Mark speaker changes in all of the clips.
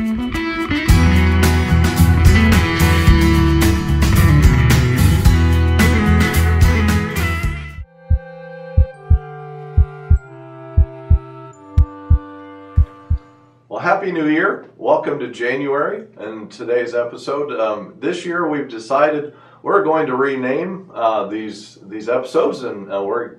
Speaker 1: Well, Happy New Year. Welcome to January and today's episode. This year we've decided we're going to rename these episodes, and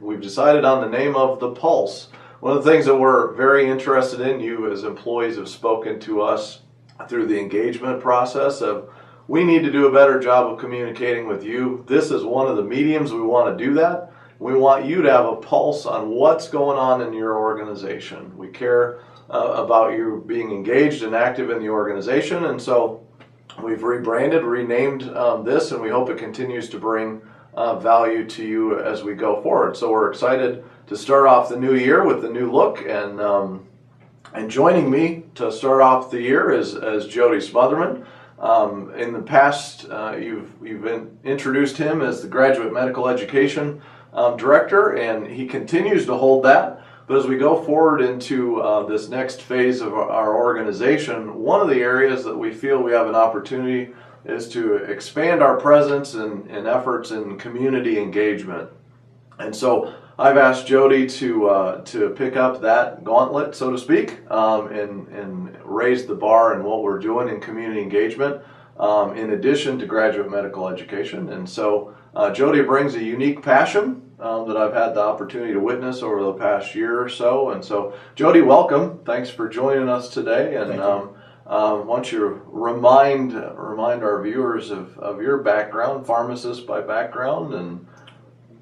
Speaker 1: we've decided on the name of The Pulse. One of the things that we're very interested in, you as employees have spoken to us through the engagement process of we need to do a better job of communicating with you. This is one of the mediums we want to do that. We want you to have a pulse on what's going on in your organization. We care about you being engaged and active in the organization, and so we've renamed this, and we hope it continues to bring value to you as we go forward. So we're excited to start off the new year with the new look, and joining me to start off the year is Jody Smotherman. In the past, you've introduced him as the Graduate Medical Education Director, and he continues to hold that. But as we go forward into this next phase of our organization, one of the areas that we feel we have an opportunity is to expand our presence and efforts in community engagement. And so I've asked Jody to pick up that gauntlet, so to speak, and raise the bar in what we're doing in community engagement, in addition to graduate medical education. And so Jody brings a unique passion that I've had the opportunity to witness over the past year or so. And so, Jody, welcome. Thanks for joining us today. And why don't you remind our viewers of your background, pharmacist by background, and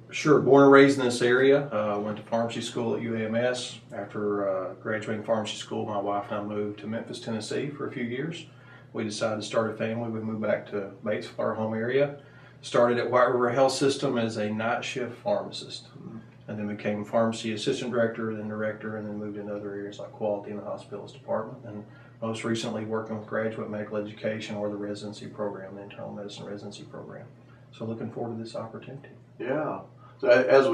Speaker 2: Sure. Born and raised in this area. Went to pharmacy school at UAMS. After graduating pharmacy school, my wife and I moved to Memphis, Tennessee for a few years. We decided to start a family. We moved back to Batesville, our home area. Started at White River Health System as a night shift pharmacist, and then became pharmacy assistant director, then director, and then moved into other areas like quality in the hospitals department, and most recently working with graduate medical education or the residency program, the internal medicine residency program. So looking forward to this opportunity.
Speaker 1: Yeah. So as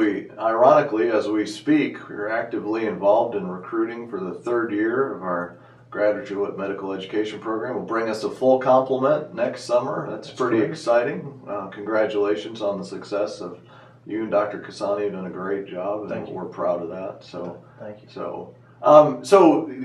Speaker 1: we speak, we're actively involved in recruiting for the third year of our graduate medical education program. Will bring us a full complement next summer. That's pretty correct. Exciting. Congratulations on the success of you and Dr. Kasani. Have done a great job, and we're proud of that. So
Speaker 2: thank you.
Speaker 1: So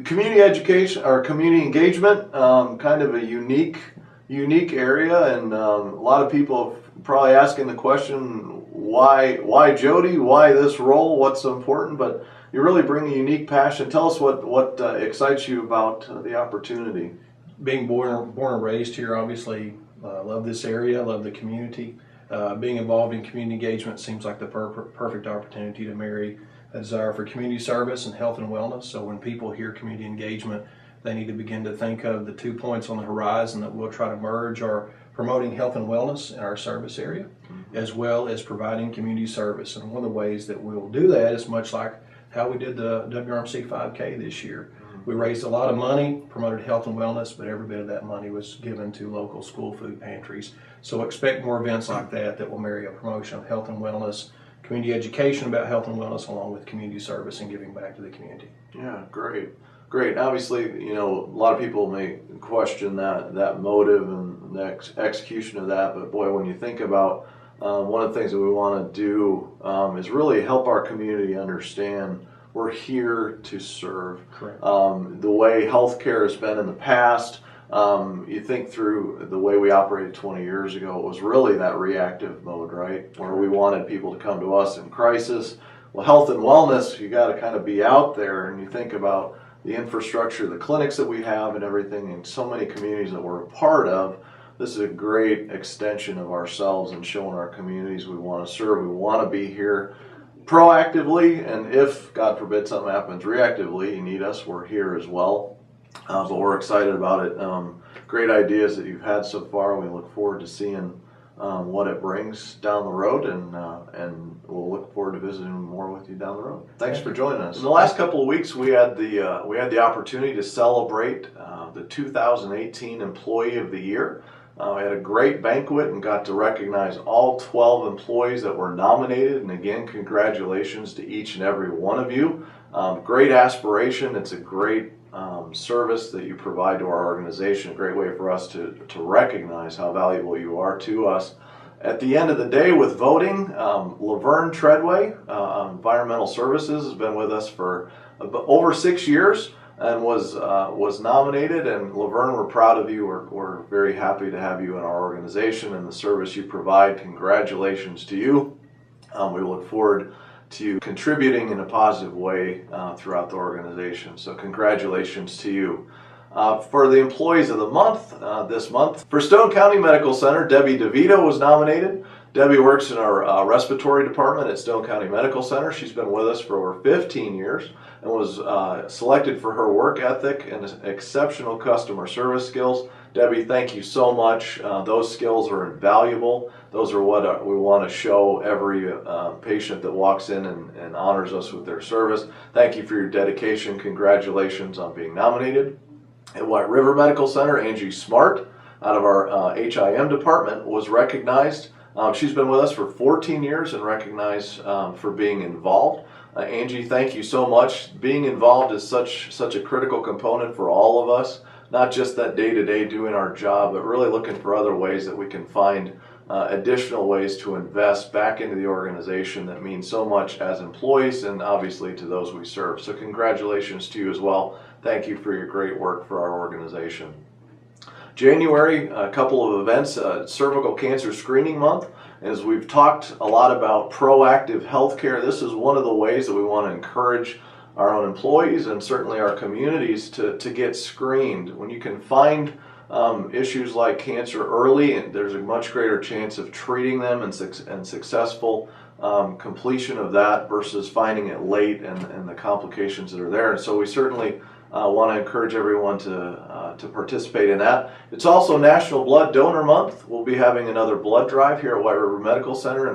Speaker 1: community education or community engagement, kind of a unique area, and a lot of people are probably asking the question, why Jody? Why this role? What's so important? But you really bring a unique passion. Tell us what excites you about the opportunity.
Speaker 2: Being born and raised here, obviously, love this area, love the community. Being involved in community engagement seems like the perfect opportunity to marry a desire for community service and health and wellness. So when people hear community engagement, they need to begin to think of the 2 points on the horizon that we'll try to merge are promoting health and wellness in our service area, as well as providing community service. And one of the ways that we'll do that is much like how we did the WRMC 5K this year. We raised a lot of money, promoted health and wellness, but every bit of that money was given to local school food pantries. So expect more events like that will marry a promotion of health and wellness, community education about health and wellness, along with community service and giving back to the community.
Speaker 1: Yeah, great. Obviously, a lot of people may question that motive and the execution of that, but boy, when you think about one of the things that we want to do is really help our community understand we're here to serve.
Speaker 2: Correct.
Speaker 1: The way healthcare has been in the past, you think through the way we operated 20 years ago, it was really that reactive mode, right? Where we wanted people to come to us in crisis. Well, health and wellness, you got to kind of be out there, and you think about the infrastructure, the clinics that we have and everything in so many communities that we're a part of. This is a great extension of ourselves and showing our communities we want to serve. We want to be here proactively, and if, God forbid, something happens reactively, you need us, we're here as well. But we're excited about it. Great ideas that you've had so far. We look forward to seeing what it brings down the road, and we'll look forward to visiting more with you down the road. Thanks for joining us. In the last couple of weeks, we had the opportunity to celebrate the 2018 Employee of the Year. We had a great banquet and got to recognize all 12 employees that were nominated. And again, congratulations to each and every one of you. Great aspiration. It's a great service that you provide to our organization. A great way for us to recognize how valuable you are to us. At the end of the day, with voting, Laverne Treadway, Environmental Services, has been with us for over 6 years and was nominated. And Laverne, we're proud of you. We're very happy to have you in our organization and the service you provide. Congratulations to you. We look forward to contributing in a positive way throughout the organization. So congratulations to you. For the employees of the month, this month, for Stone County Medical Center, Debbie DeVito was nominated. Debbie works in our respiratory department at Stone County Medical Center. She's been with us for over 15 years and was selected for her work ethic and exceptional customer service skills. Debbie, thank you so much. Those skills are invaluable. Those are what we want to show every patient that walks in and honors us with their service. Thank you for your dedication. Congratulations on being nominated. At White River Medical Center, Angie Smart, out of our HIM department, was recognized. She's been with us for 14 years and recognized for being involved. Angie, thank you so much. Being involved is such a critical component for all of us, not just that day-to-day doing our job, but really looking for other ways that we can find additional ways to invest back into the organization that means so much as employees and obviously to those we serve. So congratulations to you as well. Thank you for your great work for our organization. January, a couple of events, Cervical Cancer Screening Month. As we've talked a lot about proactive healthcare, this is one of the ways that we want to encourage our own employees and certainly our communities to get screened. When you can find issues like cancer early, and there's a much greater chance of treating them and successful completion of that versus finding it late and the complications that are there. And so we certainly want to encourage everyone to participate in that. It's also National Blood Donor Month. We'll be having another blood drive here at White River Medical Center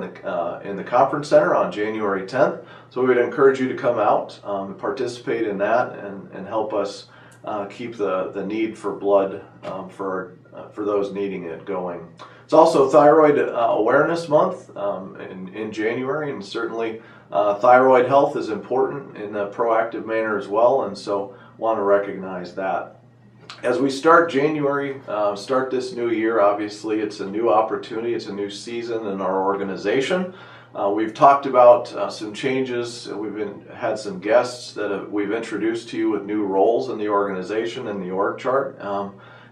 Speaker 1: in the Conference Center on January 10th. So we would encourage you to come out and participate in that and help us keep the need for blood for those needing it going. It's also Thyroid Awareness Month in January, and certainly thyroid health is important in a proactive manner as well, and so want to recognize that. As we start January, start this new year, obviously it's a new opportunity, it's a new season in our organization. We've talked about some changes. We've had some guests that we've introduced to you with new roles in the organization and the org chart.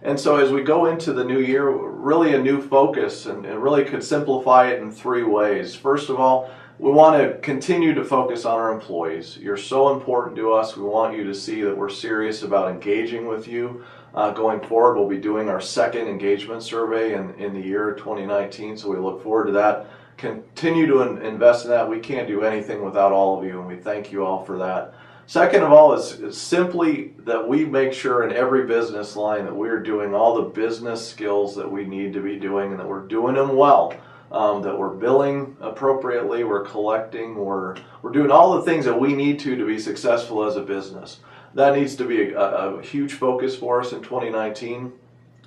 Speaker 1: And so as we go into the new year, really a new focus, and really could simplify it in 3 ways. First of all, we want to continue to focus on our employees. You're so important to us. We want you to see that we're serious about engaging with you. Going forward, we'll be doing our second engagement survey in the year 2019, so we look forward to that. Continue to invest in that. We can't do anything without all of you, and we thank you all for that. Second of all is simply that we make sure in every business line that we're doing all the business skills that we need to be doing and that we're doing them well. That we're billing appropriately, we're collecting, we're doing all the things that we need to be successful as a business. That needs to be a huge focus for us in 2019.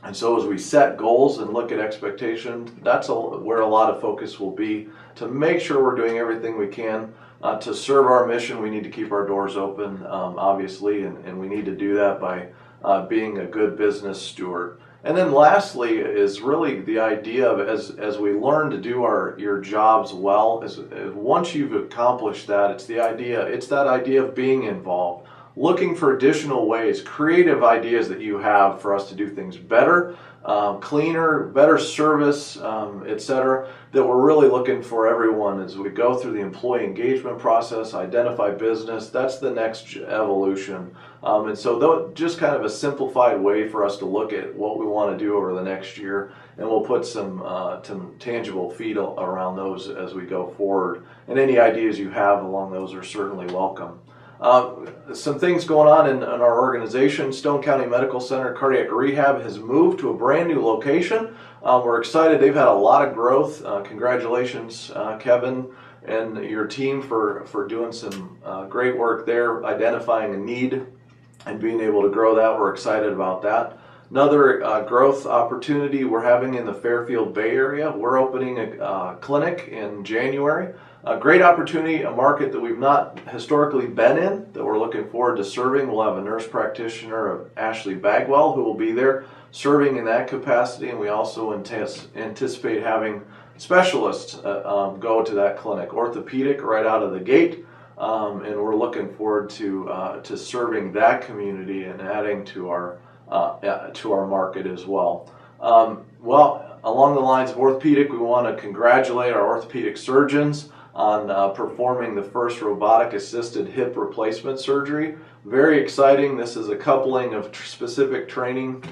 Speaker 1: And so as we set goals and look at expectations, that's where a lot of focus will be to make sure we're doing everything we can to serve our mission. We need to keep our doors open, obviously, and we need to do that by being a good business steward. And then lastly is really the idea of as we learn to do your jobs well, once you've accomplished that, it's that idea of being involved, looking for additional ways, creative ideas that you have for us to do things better, cleaner, better service, etc. That we're really looking for everyone as we go through the employee engagement process, identify business. That's the next evolution. And so just kind of a simplified way for us to look at what we want to do over the next year, and we'll put some tangible feet around those as we go forward. And any ideas you have along those are certainly welcome. Some things going on in our organization. Stone County Medical Center Cardiac Rehab has moved to a brand new location. We're excited. They've had a lot of growth. Congratulations, Kevin and your team for doing some great work there, identifying a need and being able to grow that. We're excited about that. Another growth opportunity we're having in the Fairfield Bay Area. We're opening a clinic in January. a great opportunity, a market that we've not historically been in, that we're looking forward to serving. We'll have a nurse practitioner of Ashley Bagwell who will be there serving in that capacity, and we also anticipate having specialists go to that clinic, orthopedic right out of the gate, and we're looking forward to serving that community and adding to our market as well. Well, along the lines of orthopedic, we want to congratulate our orthopedic surgeons on performing the first robotic-assisted hip replacement surgery. Very exciting. This is a coupling of specific training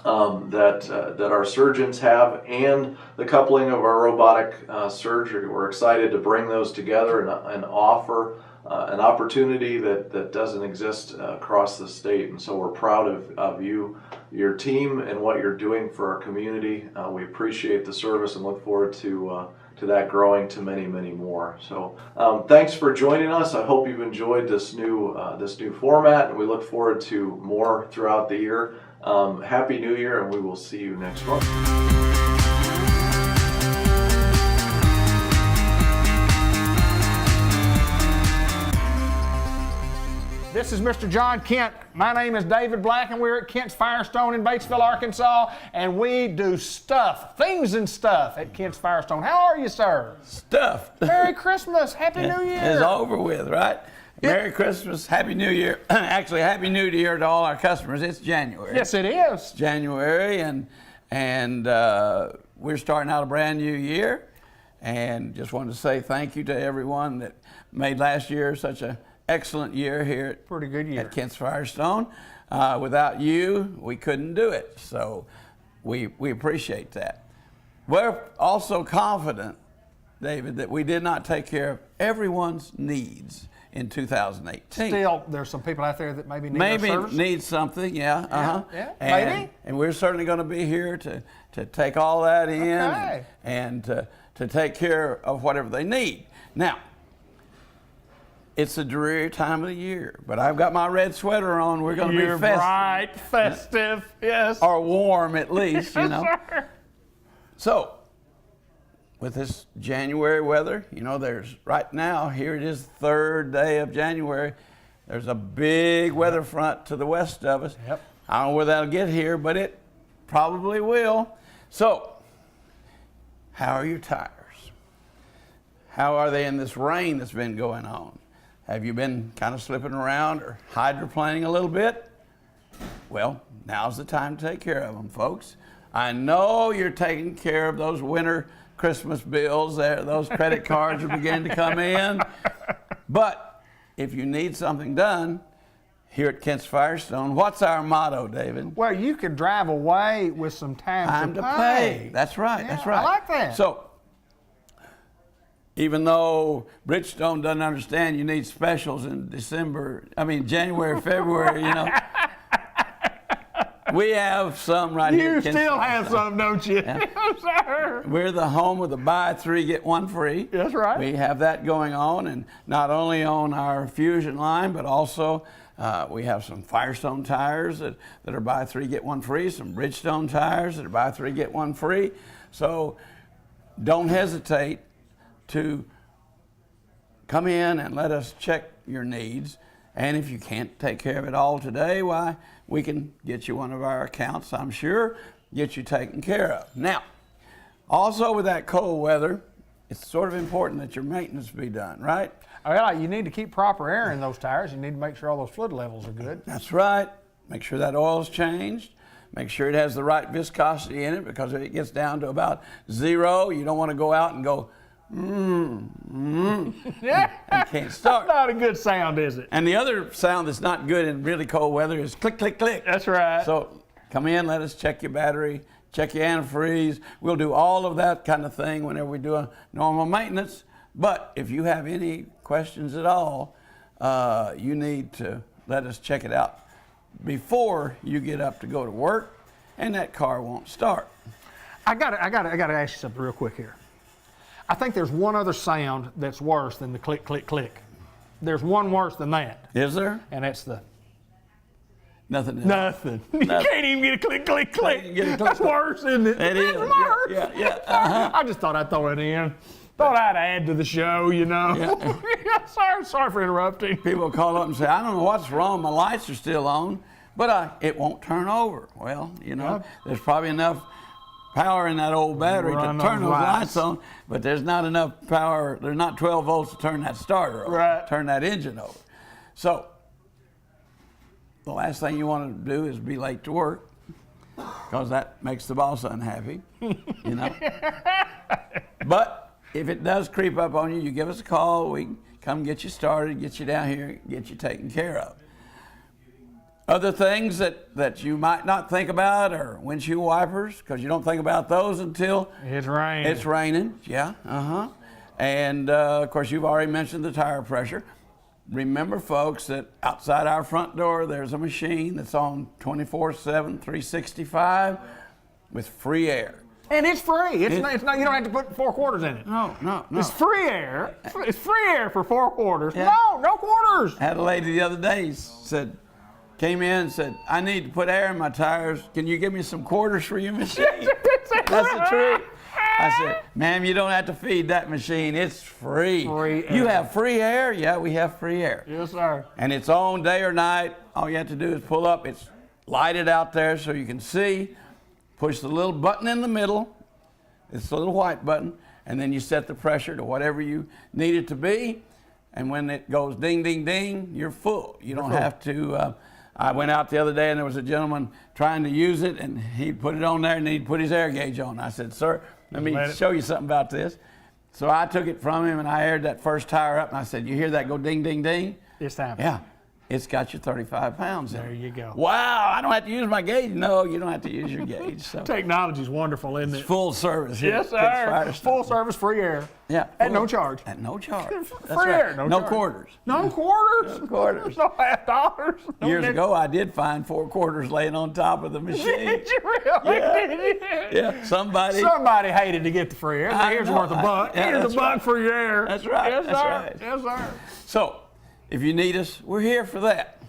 Speaker 1: that our surgeons have and the coupling of our robotic surgery. We're excited to bring those together and offer an opportunity that doesn't exist across the state. And so we're proud of you, your team, and what you're doing for our community. We appreciate the service and look forward to that growing to many, many more. So thanks for joining us. I hope you've enjoyed this new format, and we look forward to more throughout the year. Happy New Year, and we will see you next month.
Speaker 3: This is Mr. John Kent. My name is David Black, and we're at Kent's Firestone in Batesville, Arkansas, and we do things and stuff at Kent's Firestone. How are you, sir?
Speaker 4: Stuffed.
Speaker 3: Merry Christmas. Happy New Year.
Speaker 4: It's over with, right? Merry Christmas, Happy New Year. Actually, Happy New Year to all our customers. It's January.
Speaker 3: Yes, it is.
Speaker 4: January, and we're starting out a brand new year. And just wanted to say thank you to everyone that made last year such an excellent year here
Speaker 3: Pretty good year.
Speaker 4: at Kent's Firestone. Without you, we couldn't do it. So we appreciate that. We're also confident, David, that we did not take care of everyone's needs in 2018.
Speaker 3: Still, there's some people out there that maybe need our service.
Speaker 4: Need something, yeah.
Speaker 3: Yeah,
Speaker 4: and,
Speaker 3: maybe.
Speaker 4: And we're certainly going to be here to take all that in
Speaker 3: Okay.
Speaker 4: and to take care of whatever they need. Now, it's a dreary time of the year, but I've got my red sweater on. We're going to be festive.
Speaker 3: Bright, festive, yes.
Speaker 4: Or warm at least, you know.
Speaker 3: Sure.
Speaker 4: So, with this January weather, you know, there's right now, here it is, third day of January. There's a big weather front to the west of us.
Speaker 3: Yep.
Speaker 4: I don't know where that'll get here, but it probably will. So, how are your tires? How are they in this rain that's been going on? Have you been kind of slipping around or hydroplaning a little bit? Well, now's the time to take care of them, folks. I know you're taking care of those winter Christmas bills. Those credit cards are beginning to come in. But if you need something done, here at Kent's Firestone, what's our motto, David?
Speaker 3: Well, you could drive away with some time to pay.
Speaker 4: That's right,
Speaker 3: Yeah,
Speaker 4: that's right.
Speaker 3: I like that.
Speaker 4: So, even though Bridgestone doesn't understand you need specials in January, February, you know, we have some right here.
Speaker 3: You
Speaker 4: at Kent's
Speaker 3: still have some, don't you?
Speaker 4: Yeah.
Speaker 3: Yes, sir.
Speaker 4: We're the home of the buy three, get one free.
Speaker 3: That's right.
Speaker 4: We have that going on, and not only on our Fusion line, but also we have some Firestone tires that are buy three, get one free, some Bridgestone tires that are buy three, get one free. So don't hesitate to come in and let us check your needs. And if you can't take care of it all today, why, we can get you one of our accounts, I'm sure, get you taken care of. Now, also with that cold weather, it's sort of important that your maintenance be done, right?
Speaker 3: Well, you need to keep proper air in those tires. You need to make sure all those fluid levels are good.
Speaker 4: That's right. Make sure that oil's changed. Make sure it has the right viscosity in it, because if it gets down to about 0, you don't want to go out and go,
Speaker 3: Yeah.
Speaker 4: and can't start.
Speaker 3: That's not a good sound, is it?
Speaker 4: And the other sound that's not good in really cold weather is click, click, click.
Speaker 3: That's right.
Speaker 4: So come in, let us check your battery, check your antifreeze. We'll do all of that kind of thing whenever we do a normal maintenance. But if you have any questions at all, you need to let us check it out before you get up to go to work, and that car won't start.
Speaker 3: I gotta ask you something real quick here. I think there's one other sound that's worse than the click, click, click. There's one worse than that,
Speaker 4: Is there?
Speaker 3: and that's the
Speaker 4: Nothing.
Speaker 3: nothing. You can't even get a click, click, click.
Speaker 4: Can't get a click,
Speaker 3: That's
Speaker 4: click.
Speaker 3: worse, isn't it?
Speaker 4: It
Speaker 3: That's
Speaker 4: is.
Speaker 3: worse.
Speaker 4: Yeah.
Speaker 3: I just thought I'd throw it in. Thought I'd add to the show, you know.
Speaker 4: Yeah.
Speaker 3: sorry for interrupting.
Speaker 4: People call up and say, I don't know what's wrong, my lights are still on, but it won't turn over. Well, you know, there's probably enough power in that old battery to turn those lights on, but there's not enough power, there's not 12 volts to turn that starter over, turn that engine over. So, the last thing you want to do is be late to work, because that makes the boss unhappy, you know. But if it does creep up on you, you give us a call. We can come get you started, get you down here, get you taken care of. Other things that you might not think about are windshield wipers, because you don't think about those until
Speaker 3: it's raining.
Speaker 4: It's raining, yeah, And of course, you've already mentioned the tire pressure. Remember, folks, that outside our front door, there's a machine that's on 24/7, 365 with free air.
Speaker 3: And it's free. It's not. You don't have to put 4 quarters in it.
Speaker 4: No.
Speaker 3: It's free air. It's free air for 4 quarters.
Speaker 4: Yeah.
Speaker 3: No quarters.
Speaker 4: I had a lady the other day came in and said, I need to put air in my tires. Can you give me some quarters for your machine? That's the truth. I said, ma'am, you don't have to feed that machine. It's free.
Speaker 3: Free air.
Speaker 4: You have free air? Yeah, we have free air.
Speaker 3: Yes, sir.
Speaker 4: And it's on day or night. All you have to do is pull up. It's lighted out there so you can see. Push the little button in the middle. It's a little white button. And then you set the pressure to whatever you need it to be. And when it goes ding, ding, ding, you're full. You don't have to. I went out the other day and there was a gentleman trying to use it, and he'd put it on there and he'd put his air gauge on. I said, sir, let me show you something about this. So I took it from him and I aired that first tire up and I said, you hear that go ding, ding, ding?
Speaker 3: It's time.
Speaker 4: Yeah. It's got your 35 pounds in it.
Speaker 3: There you go.
Speaker 4: Wow, I don't have to use my gauge. No, you don't have to use your gauge. So.
Speaker 3: Technology's wonderful, isn't it?
Speaker 4: It's full service here.
Speaker 3: Yes, sir. Full service, free air.
Speaker 4: Yeah.
Speaker 3: At no charge.
Speaker 4: At no charge.
Speaker 3: Free air, no charge.
Speaker 4: Quarters.
Speaker 3: No quarters?
Speaker 4: No quarters.
Speaker 3: No half dollars? No
Speaker 4: Years ago, I did find 4 quarters laying on top of the machine.
Speaker 3: Did you really?
Speaker 4: Yeah.
Speaker 3: Did you?
Speaker 4: Yeah, somebody
Speaker 3: hated to get the free air. Here's worth a buck.
Speaker 4: Yeah,
Speaker 3: Here's a buck for your air.
Speaker 4: That's right.
Speaker 3: Yes,
Speaker 4: That's
Speaker 3: sir.
Speaker 4: right.
Speaker 3: Yes, sir.
Speaker 4: So, if you need us, we're here for that.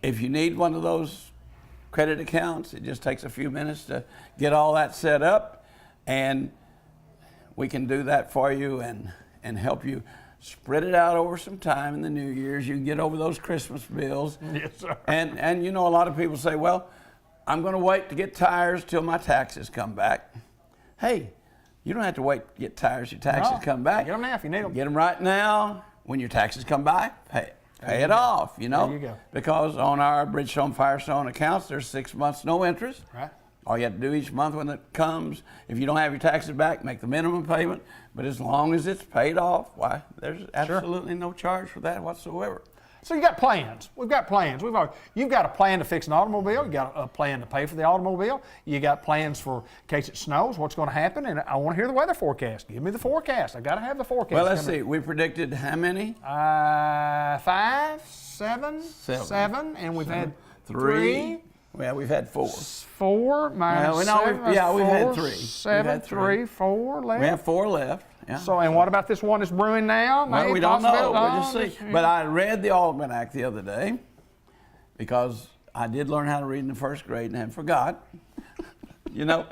Speaker 4: If you need one of those credit accounts, it just takes a few minutes to get all that set up, and we can do that for you and help you spread it out over some time in the New Year's. You can get over those Christmas bills.
Speaker 3: Yes, sir.
Speaker 4: And you know, a lot of people say, well, I'm going to wait to get tires till my taxes come back. Hey, you don't have to wait to get tires till your taxes come back.
Speaker 3: Get them now if you need them.
Speaker 4: Get them right now. When your taxes come back, pay it off, you know.
Speaker 3: There you go.
Speaker 4: Because on our Bridgestone Firestone accounts, there's 6 months no interest.
Speaker 3: Right.
Speaker 4: All you have to do each month when it comes, if you don't have your taxes back, make the minimum payment. But as long as it's paid off, why, there's absolutely no charge for that whatsoever.
Speaker 3: So you got plans. We've got plans. You've got a plan to fix an automobile. You got a plan to pay for the automobile. You got plans for in case it snows, what's going to happen. And I want to hear the weather forecast. Give me the forecast. I got to have the forecast.
Speaker 4: Well, let's see. We predicted how many?
Speaker 3: 5, 7, and we've had 3.
Speaker 4: Well, we've had 4.
Speaker 3: 4 minus 7.
Speaker 4: We've had 3.
Speaker 3: 7, 3, 4 left.
Speaker 4: We have 4 left. Yeah.
Speaker 3: So, and what about this one that's brewing now?
Speaker 4: Well, we don't know. We'll just see. But I read the almanac the other day because I did learn how to read in the first grade and forgot. You know.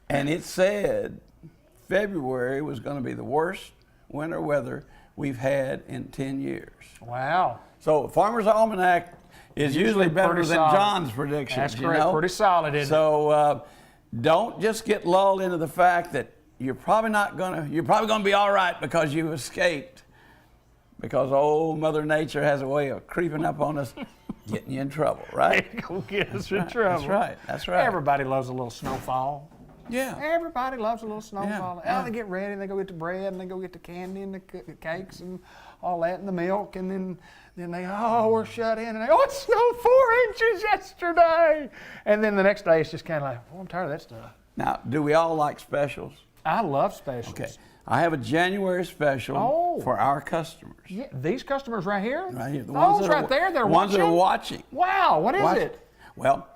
Speaker 4: And it said February was going to be the worst winter weather we've had in 10 years.
Speaker 3: Wow.
Speaker 4: So Farmer's Almanac is usually better than John's predictions.
Speaker 3: That's correct. You know? Pretty solid, isn't it?
Speaker 4: So don't just get lulled into the fact that you're probably going to be all right because you escaped. Because old Mother Nature has a way of creeping up on us, getting you in trouble, right?
Speaker 3: Go get us in trouble.
Speaker 4: That's right. That's right.
Speaker 3: Everybody loves a little snowfall.
Speaker 4: Yeah.
Speaker 3: Everybody loves a little snowfall.
Speaker 4: Yeah.
Speaker 3: Oh, they get ready, they go get the bread, and they go get the candy and the cakes and all that, and the milk, and then they, we're shut in, and they, it snowed 4 inches yesterday. And then the next day, it's just kind of like, I'm tired of that stuff.
Speaker 4: Now, do we all like specials?
Speaker 3: I love specials.
Speaker 4: Okay. I have a January special for our customers.
Speaker 3: Yeah, these customers right here?
Speaker 4: Right here. The
Speaker 3: ones right there, they're
Speaker 4: ones
Speaker 3: watching?
Speaker 4: that are watching.
Speaker 3: Wow, what is it?
Speaker 4: Well,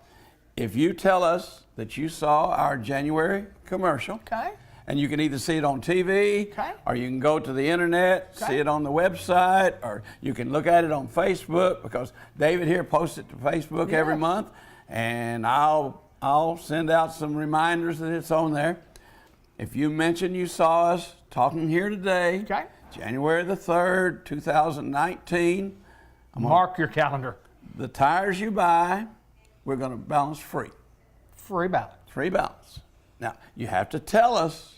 Speaker 4: if you tell us that you saw our January commercial,
Speaker 3: okay,
Speaker 4: and you can either see it on TV,
Speaker 3: okay,
Speaker 4: or you can go to the internet, see it on the website, or you can look at it on Facebook, because David here posts it to Facebook every month, and I'll send out some reminders that it's on there. if you mention you saw us talking here today,
Speaker 3: Okay.
Speaker 4: January the 3rd, 2019,
Speaker 3: Mark your calendar.
Speaker 4: the tires you buy, we're going to balance free.
Speaker 3: Free balance.
Speaker 4: Free balance. Now, you have to tell us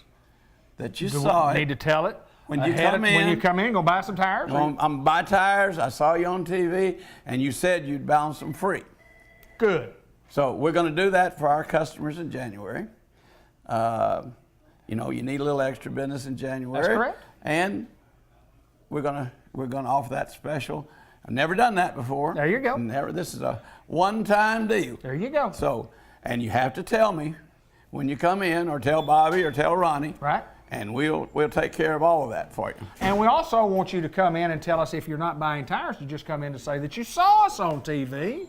Speaker 4: that you saw
Speaker 3: Need
Speaker 4: it.
Speaker 3: to tell it.
Speaker 4: When you
Speaker 3: ahead
Speaker 4: come
Speaker 3: When you
Speaker 4: in-
Speaker 3: come in, go buy some tires.
Speaker 4: I'm buy tires. I saw you on TV, and you said you'd balance them free.
Speaker 3: Good.
Speaker 4: So we're going to do that for our customers in January. You know, you need a little extra business in January.
Speaker 3: That's correct.
Speaker 4: And we're gonna offer that special. I've never done that before.
Speaker 3: There you go.
Speaker 4: Never. This is a one-time deal.
Speaker 3: There you go.
Speaker 4: So, and you have to tell me when you come in, or tell Bobby, or tell Ronnie.
Speaker 3: Right.
Speaker 4: And we'll take care of all of that for you.
Speaker 3: And we also want you to come in and tell us if you're not buying tires, to just come in to say that you saw us on TV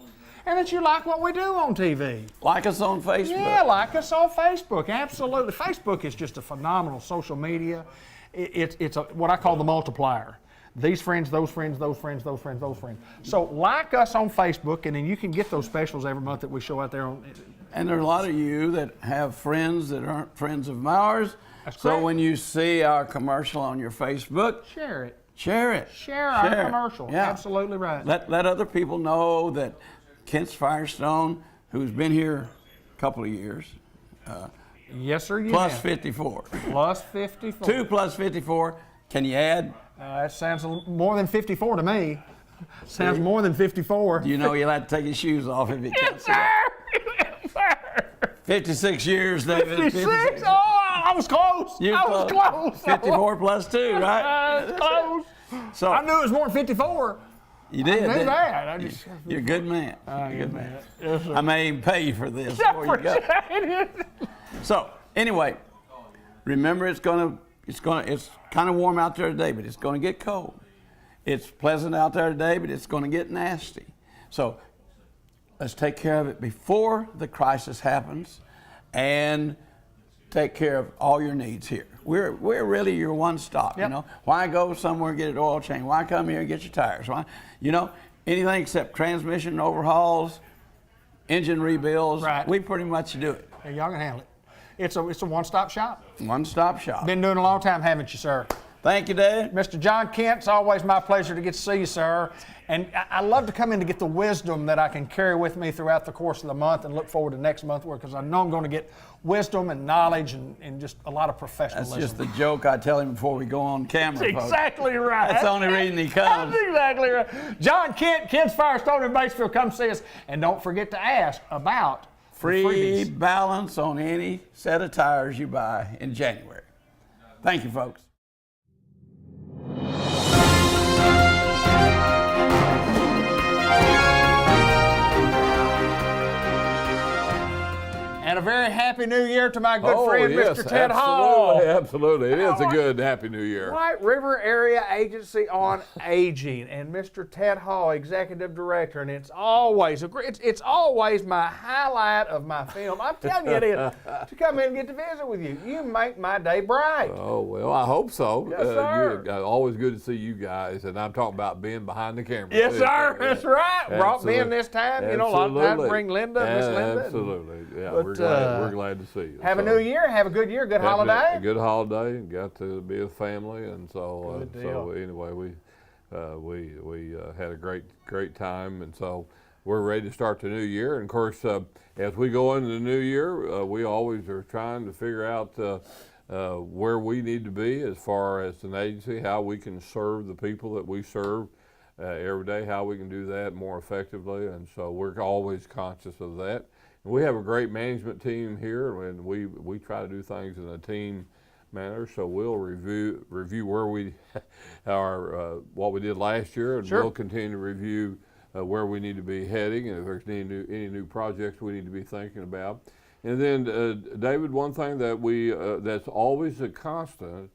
Speaker 3: and that you like what we do on TV.
Speaker 4: Like us on Facebook.
Speaker 3: Yeah, like us on Facebook. Absolutely. Facebook is just a phenomenal social media. It's what I call the multiplier. These friends, those friends, those friends, those friends, those friends. So like us on Facebook, and then you can get those specials every month that we show out there on.
Speaker 4: And there are a lot of you that have friends that aren't friends of ours.
Speaker 3: That's
Speaker 4: so
Speaker 3: correct.
Speaker 4: when you see our commercial on your Facebook,
Speaker 3: Share it.
Speaker 4: share it.
Speaker 3: Share our
Speaker 4: it.
Speaker 3: commercial.
Speaker 4: Yeah.
Speaker 3: Absolutely right.
Speaker 4: Let other people know that Kent's Firestone, who's been here a couple of years,
Speaker 3: Yes, sir. You
Speaker 4: plus
Speaker 3: have.
Speaker 4: 54.
Speaker 3: Plus 54.
Speaker 4: 2 plus 54. Can you add?
Speaker 3: That sounds more than 54 to me. Sounds more than 54.
Speaker 4: You know, you'll have to take your shoes off if it
Speaker 3: Yes,
Speaker 4: counts.
Speaker 3: sir. Yes, sir.
Speaker 4: 56 years, David.
Speaker 3: 56? Oh, I was close.
Speaker 4: You
Speaker 3: I was close.
Speaker 4: 54 plus 2, right?
Speaker 3: That's close.
Speaker 4: So
Speaker 3: I knew it was more than 54.
Speaker 4: you did.
Speaker 3: I knew
Speaker 4: didn't you?
Speaker 3: that. I just.
Speaker 4: You're a good man. You're a good man. I may even pay you for this before you go. So anyway, remember it's kind of warm out there today, but it's gonna get cold. It's pleasant out there today, but it's gonna get nasty. So let's take care of it before the crisis happens, and take care of all your needs here. We're really your one stop.
Speaker 3: Yep.
Speaker 4: You know, why go somewhere and get an oil change? Why come here and get your tires? Why, you know, anything except transmission overhauls, engine rebuilds.
Speaker 3: Right.
Speaker 4: We pretty much do it.
Speaker 3: Hey, y'all can handle it. It's a one-stop shop.
Speaker 4: One-stop shop.
Speaker 3: Been doing it a long time, haven't you, sir?
Speaker 4: Thank you, Dad.
Speaker 3: Mr. John Kent, it's always my pleasure to get to see you, sir. And I love to come in to get the wisdom that I can carry with me throughout the course of the month, and look forward to next month, because I know I'm going to get wisdom and knowledge and just a lot of professionalism.
Speaker 4: That's just the joke I tell him before we go on camera,
Speaker 3: That's
Speaker 4: folks.
Speaker 3: exactly right.
Speaker 4: That's the only reason he comes.
Speaker 3: That's exactly right. John Kent, Kent's Firestone in Batesville, come see us. And don't forget to ask about the
Speaker 4: Free
Speaker 3: freebies.
Speaker 4: balance on any set of tires you buy in January. Thank you, folks.
Speaker 3: And a very happy new year to my good
Speaker 5: Oh,
Speaker 3: friend,
Speaker 5: yes,
Speaker 3: Mr. Ted Hall.
Speaker 5: Absolutely. It is a good Happy New Year.
Speaker 3: White River Area Agency on Aging, and Mr. Ted Hall, Executive Director, and it's always it's always my highlight of my film. I'm telling you it is, to come in and get to visit with you. You make my day bright.
Speaker 5: Oh, well, I hope so.
Speaker 3: Yes, sir.
Speaker 5: Always good to see you guys, and I'm talking about being behind the camera.
Speaker 3: Yes,
Speaker 5: too.
Speaker 3: sir. That's right. Brought me in
Speaker 5: Absolutely.
Speaker 3: this time. You know, a lot of times
Speaker 5: Absolutely.
Speaker 3: bring Linda, Miss Linda.
Speaker 5: Absolutely. Yeah,
Speaker 3: But,
Speaker 5: we're glad to see you.
Speaker 3: Have a
Speaker 5: So,
Speaker 3: new year. Have a good year. Good
Speaker 5: had
Speaker 3: holiday.
Speaker 5: A good holiday. Got to be with family, and so
Speaker 3: Good deal.
Speaker 5: so anyway, we had a great time, and so we're ready to start the new year. And of course, as we go into the new year, we always are trying to figure out where we need to be as far as an agency, how we can serve the people that we serve every day, how we can do that more effectively, and so we're always conscious of that. And we have a great management team here, and we try to do things in a team manner. So we'll review where we are, what we did last year, and
Speaker 3: Sure.
Speaker 5: we'll continue to review where we need to be heading, and if there's any new projects we need to be thinking about. And then, David, one thing that that's always a constant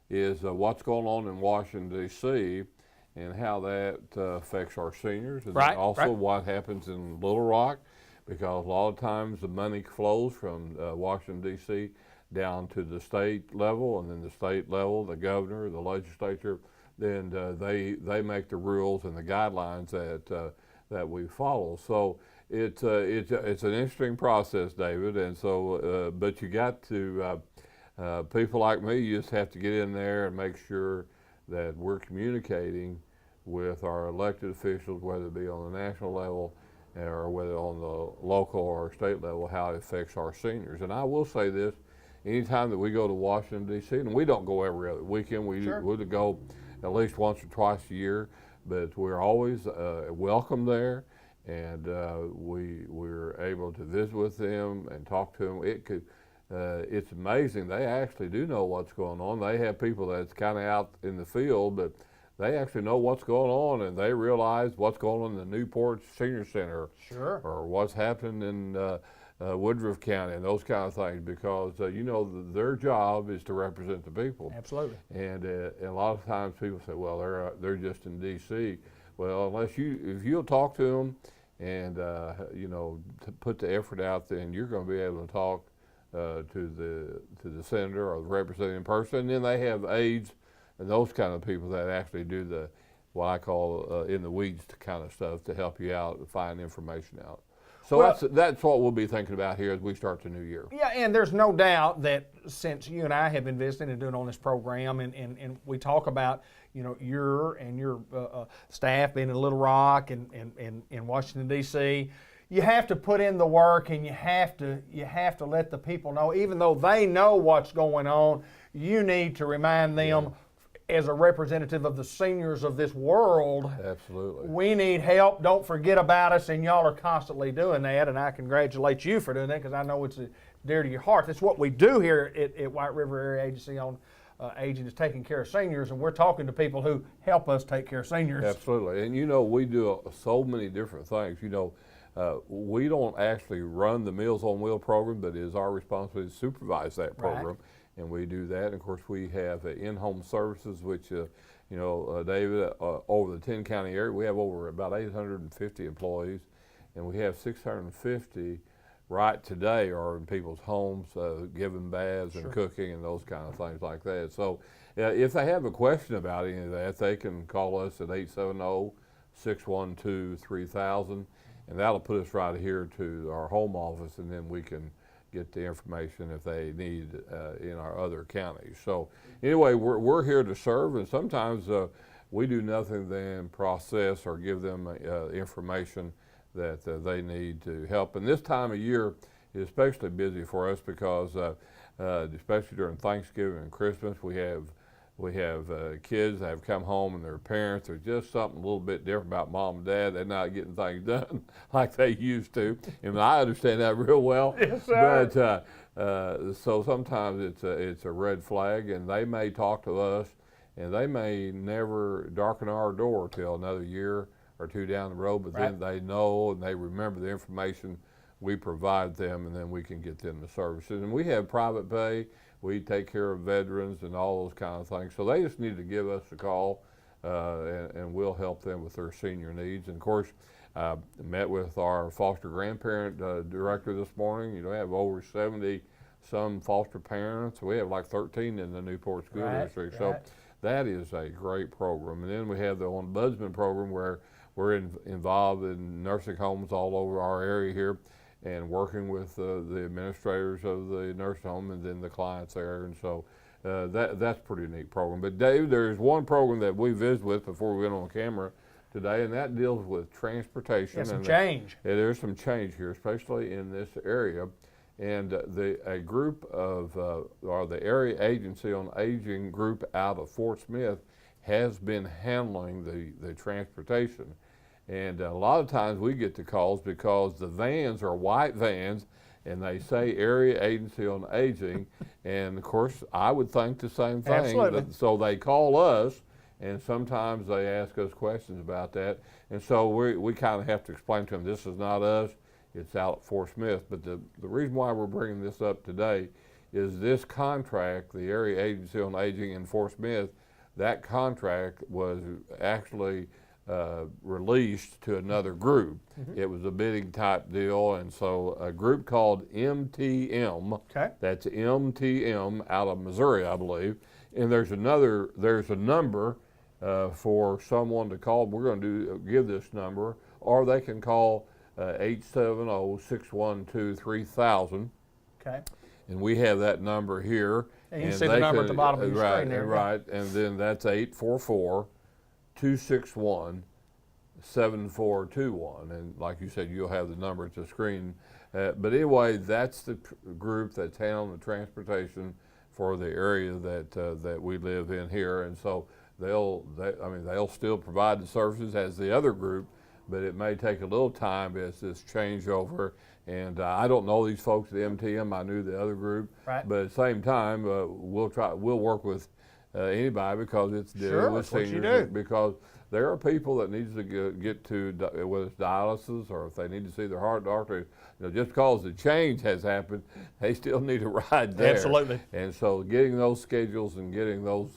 Speaker 5: is what's going on in Washington D.C. and how that affects our seniors, and
Speaker 3: Right,
Speaker 5: then also
Speaker 3: right.
Speaker 5: what happens in Little Rock, because a lot of times the money flows from Washington D.C. down to the state level, and then the state level, the governor, the legislature, then they make the rules and the guidelines that we follow. So it's an interesting process, David, and so but you got to people like me, you just have to get in there and make sure that we're communicating with our elected officials, whether it be on the national level or whether on the local or state level, how it affects our seniors. And I will say this, anytime that we go to Washington, D.C., and we don't go every other weekend, we would go at least once or twice a year, but we're always welcome there, and we're able to visit with them and talk to them. It's amazing. They actually do know what's going on. They have people that's kind of out in the field, but they actually know what's going on, and they realize what's going on in the Newport Senior Center, or what's happening in Woodruff County and those kind of things, because their job is to represent the people.
Speaker 3: Absolutely.
Speaker 5: And a lot of times people say, well, they're just in D.C. Well, if you'll talk to them and to put the effort out, then you're going to be able to talk to the senator or the representative person. And then they have aides and those kind of people that actually do what I call in the weeds kind of stuff to help you out and find information out. So that's what we'll be thinking about here as we start the new year.
Speaker 3: Yeah, and there's no doubt that since you and I have been visiting and doing on this program, and we talk about your staff being in Little Rock and in Washington D.C., you have to put in the work, and you have to let the people know, even though they know what's going on. You need to remind them. As a representative of the seniors of this world,
Speaker 5: absolutely, we
Speaker 3: need help. Don't forget about us, and y'all are constantly doing that, and I congratulate you for doing that, because I know it's dear to your heart. That's what we do here at White River Area Agency on Aging, is taking care of seniors, and we're talking to people who help us take care of seniors.
Speaker 5: Absolutely, and we do so many different things. We don't actually run the Meals on Wheels program, but it is our responsibility to supervise that program. Right. And we do that. And of course, we have in-home services, which, David, over the 10-county area, we have over about 850 employees, and we have 650 right today are in people's homes, giving baths and cooking and those kind of things like that. So if they have a question about any of that, they can call us at 870-612-3000, and that'll put us right here to our home office, and then we can get the information if they need in our other counties. So anyway, we're here to serve, and sometimes we do nothing than process or give them information that they need to help. And this time of year is especially busy for us because especially during Thanksgiving and Christmas, we have kids that have come home and their parents. There's just something a little bit different about mom and dad. They're not getting things done like they used to. And I understand that real well.
Speaker 3: Yes, sir.
Speaker 5: But so sometimes it's a red flag, and they may talk to us, and they may never darken our door till another year or two down the road. But then they know and they remember the information we provide them, and then we can get them the services. And we have private pay. We take care of veterans and all those kind of things. So they just need to give us a call, and we'll help them with their senior needs. And of course, met with our foster grandparent director this morning. We have over 70 some foster parents. We have like 13 in the Newport School District. So that is a great program. And then we have the Ombudsman program, where we're involved in nursing homes all over our area here, and working with the administrators of the nursing home and then the clients there. And so that's a pretty neat program. But Dave, there's one program that we visited with before we went on camera today, and that deals with transportation.
Speaker 3: Some change.
Speaker 5: There's some change here, especially in this area. And a group of, or the Area Agency on Aging group out of Fort Smith has been handling the transportation. And a lot of times we get the calls because the vans are white vans, and they say Area Agency on Aging, and of course I would think the same thing.
Speaker 3: Absolutely.
Speaker 5: So they call us, and sometimes they ask us questions about that, and so we kind of have to explain to them, this is not us, it's out at Fort Smith. But the reason why we're bringing this up today is this contract, the Area Agency on Aging in Fort Smith, that contract was actually released to another group. It was a bidding type deal, and so a group called MTM, that's MTM out of Missouri, I believe, and there's a number for someone to call. We're going to give this number, or they can call 870-612-3000.
Speaker 3: Okay.
Speaker 5: And we have that number here,
Speaker 3: And you see the number at the bottom of your
Speaker 5: right,
Speaker 3: screen there.
Speaker 5: Right, and then that's 844-261-7421. And like you said, you'll have the number at the screen. But anyway, that's the group that's handling the transportation for the area that we live in here. And so they'll still provide the services as the other group, but it may take a little time as this changeover. And I don't know these folks at MTM. I knew the other group,
Speaker 3: right.
Speaker 5: But at the same time, we'll work with anybody because it's dealing with seniors. Because there are people that need to get to, whether it's dialysis or if they need to see their heart doctor. Just because the change has happened, they still need a ride there.
Speaker 3: Absolutely.
Speaker 5: And so getting those schedules and getting those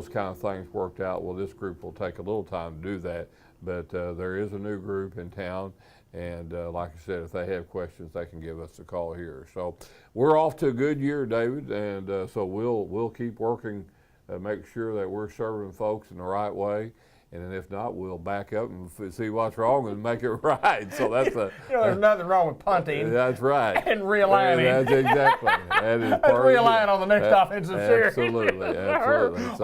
Speaker 5: kind of things worked out, well, this group will take a little time to do that. But there is a new group in town. And like I said, if they have questions, they can give us a call here. So we're off to a good year, David, and so we'll keep working, make sure that we're serving folks in the right way. And then if not, we'll back up and see what's wrong and make it right. So that's
Speaker 3: there's nothing wrong with punting.
Speaker 5: That's right.
Speaker 3: And realigning.
Speaker 5: That's exactly. That is
Speaker 3: realign on the next offensive series.
Speaker 5: Absolutely.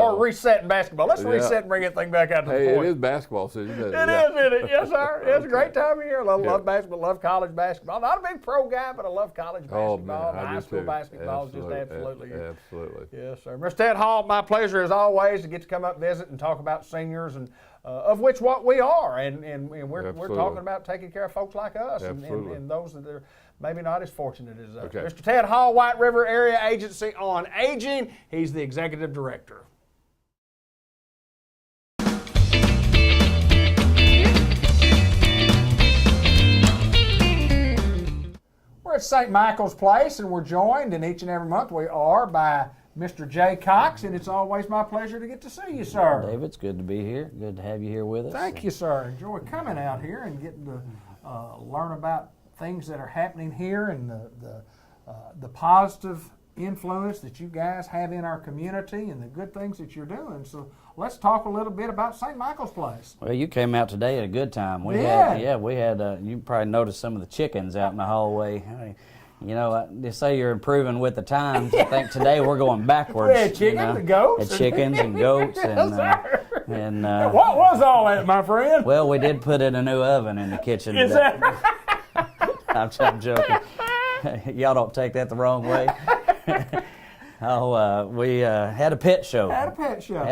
Speaker 3: Or resetting basketball. Let's reset and bring that thing back out to the point.
Speaker 5: It is basketball season, isn't it?
Speaker 3: It is, isn't it? Yes, sir. It's a great time of year. I love basketball, love college basketball. Not a big pro guy, but I love college basketball.
Speaker 5: Man,
Speaker 3: high school basketball is just absolutely.
Speaker 5: Absolutely.
Speaker 3: Yes, sir. Mr. Ted Hall, my pleasure as always to get to come up, visit, and talk about seniors, and of which what we are. And we're talking about taking care of folks like us and those that are maybe not as fortunate as us.
Speaker 5: Okay.
Speaker 3: Mr. Ted Hall, White River Area Agency on Aging. He's the executive director. We're at St. Michael's Place, and we're joined, and each and every month we are, by Mr. Jay Cox, and it's always my pleasure to get to see you, sir.
Speaker 6: David, it's good to be here. Good to have you here with us.
Speaker 3: Thank you, sir. Enjoy coming out here and getting to learn about things that are happening here and the positive influence that you guys have in our community and the good things that you're doing. So let's talk a little bit about St. Michael's Place.
Speaker 6: Well, you came out today at a good time. We had you probably noticed some of the chickens out in the hallway. You know, they say you're improving with the times. I think today we're going backwards.
Speaker 3: We had chickens and goats.
Speaker 6: Had chickens and goats.
Speaker 3: And what was all that, my friend?
Speaker 6: Well, we did put in a new oven in the kitchen
Speaker 3: Is
Speaker 6: today.
Speaker 3: that
Speaker 6: I'm joking. Y'all don't take that the wrong way. We had a pet show.
Speaker 3: Had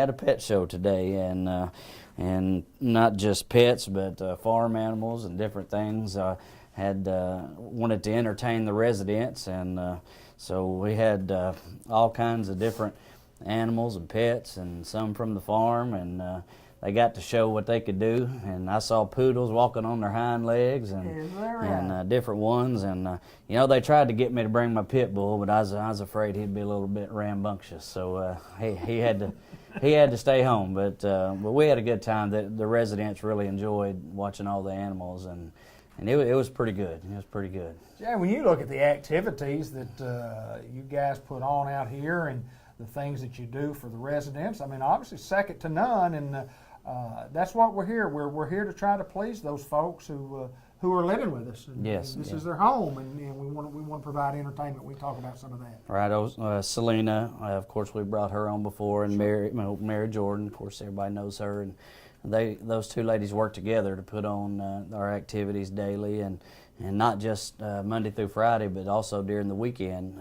Speaker 3: a pet show
Speaker 6: Today, and not just pets, but farm animals and different things. Wanted to entertain the residents, and so we had all kinds of different animals and pets, and some from the farm, and they got to show what they could do. And I saw poodles walking on their hind legs, and different ones. And they tried to get me to bring my pit bull, but I was afraid he'd be a little bit rambunctious, so he had to stay home. But we had a good time. The residents really enjoyed watching all the animals, and it was pretty good. It was pretty good.
Speaker 3: Jay, when you look at the activities that you guys put on out here and the things that you do for the residents, I mean, obviously second to none, and that's what we're here. We're here to try to please those folks who are living with us. And,
Speaker 6: yes.
Speaker 3: This is their home, and we want to provide entertainment. We talk about some of that.
Speaker 6: Right. Selena, of course, we brought her on before, and Mary Jordan, of course, everybody knows her, and those two ladies work together to put on our activities daily, and not just Monday through Friday, but also during the weekend.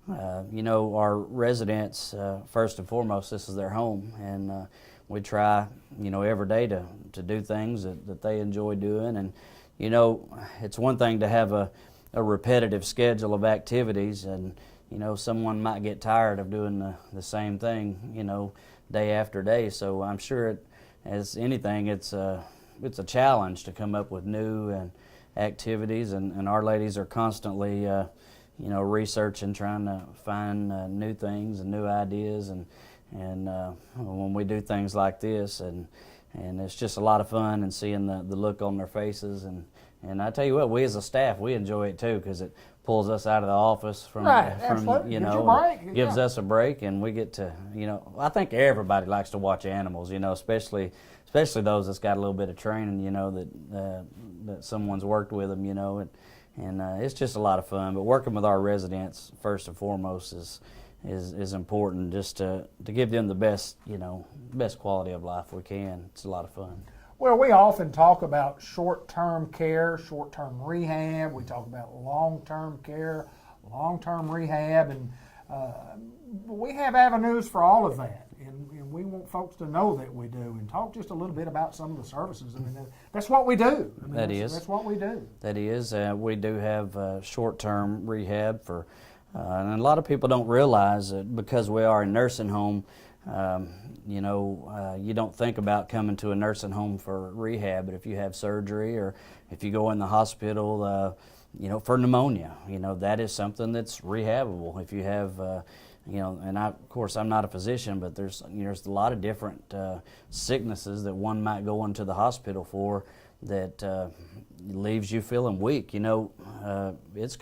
Speaker 6: Our residents, first and foremost, this is their home, and we try, every day to do things that they enjoy doing. And, it's one thing to have a repetitive schedule of activities, and, someone might get tired of doing the same thing, day after day. So I'm sure as anything, it's a challenge to come up with new activities, and our ladies are constantly researching, trying to find new things and new ideas, and when we do things like this, and it's just a lot of fun, and seeing the look on their faces, and I tell you what, we as a staff, we enjoy it too, because it pulls us out of the office from gives us a break, and we get to, I think everybody likes to watch animals, especially those that's got a little bit of training, that someone's worked with them, and it's just a lot of fun. But working with our residents, first and foremost, is important, just to give them the best, best quality of life we can. It's a lot of fun.
Speaker 3: Well, we often talk about short-term care, short-term rehab. We talk about long-term care, long-term rehab, and we have avenues for all of that. And we want folks to know that we do, and talk just a little bit about some of the services. I mean, that's what we do. I mean, that's what we do.
Speaker 6: That is. We do have short-term rehab for, and a lot of people don't realize that because we are a nursing home, you don't think about coming to a nursing home for rehab, but if you have surgery or if you go in the hospital, for pneumonia, that is something that's rehabable. If you have, and of course I'm not a physician, but there's a lot of different sicknesses that one might go into the hospital for that leaves you feeling weak. It's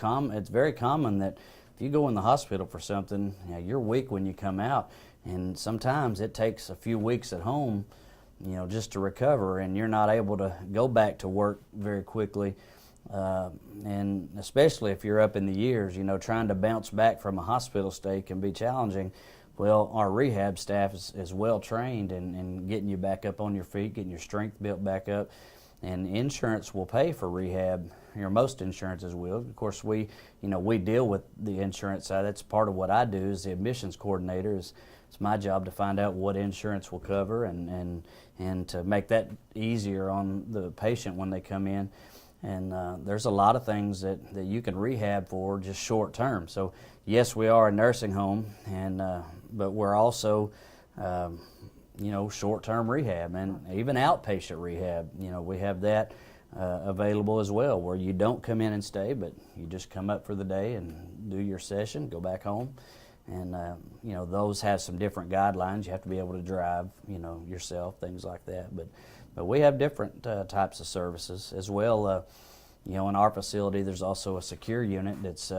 Speaker 6: very common that if you go in the hospital for something, you're weak when you come out. And sometimes it takes a few weeks at home, just to recover, and you're not able to go back to work very quickly. And especially if you're up in the years, trying to bounce back from a hospital stay can be challenging. Well, our rehab staff is well trained in getting you back up on your feet, getting your strength built back up. And insurance will pay for rehab. Most insurances will. Of course, we deal with the insurance side. That's part of what I do as the admissions coordinator. It's my job to find out what insurance will cover and to make that easier on the patient when they come in. And there's a lot of things that you can rehab for just short term. So yes, we are a nursing home, but we're also short-term rehab and even outpatient rehab. We have that available as well, where you don't come in and stay, but you just come up for the day and do your session, go back home. And those have some different guidelines. You have to be able to drive, yourself, things like that. But we have different types of services as well. In our facility, there's also a secure unit that's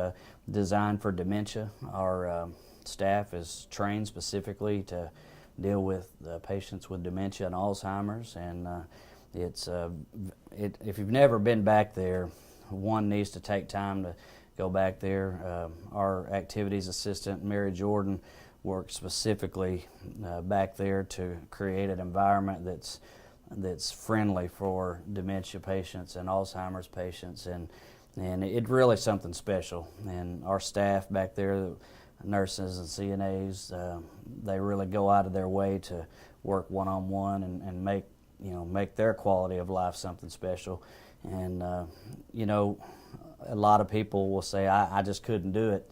Speaker 6: designed for dementia. Our staff is trained specifically to deal with patients with dementia and Alzheimer's, and if you've never been back there, one needs to take time to go back there. Our activities assistant, Mary Jordan, works specifically back there to create an environment that's friendly for dementia patients and Alzheimer's patients, and it's really something special. And our staff back there, nurses and CNAs, they really go out of their way to work one-on-one and make their quality of life something special. And a lot of people will say, I just couldn't do it,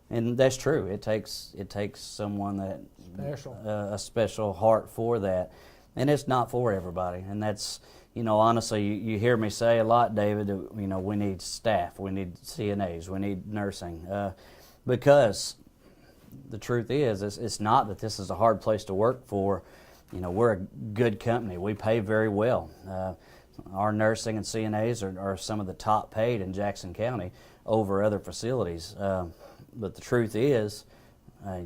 Speaker 6: and that's true. It takes someone that
Speaker 3: Special.
Speaker 6: A special heart for that, and it's not for everybody. And that's, honestly, you hear me say a lot, David, we need staff, we need CNAs, we need nursing, because the truth is, it's not that this is a hard place to work for. We're a good company. We pay very well. Our nursing and CNAs are some of the top paid in Jackson County over other facilities. But the truth is,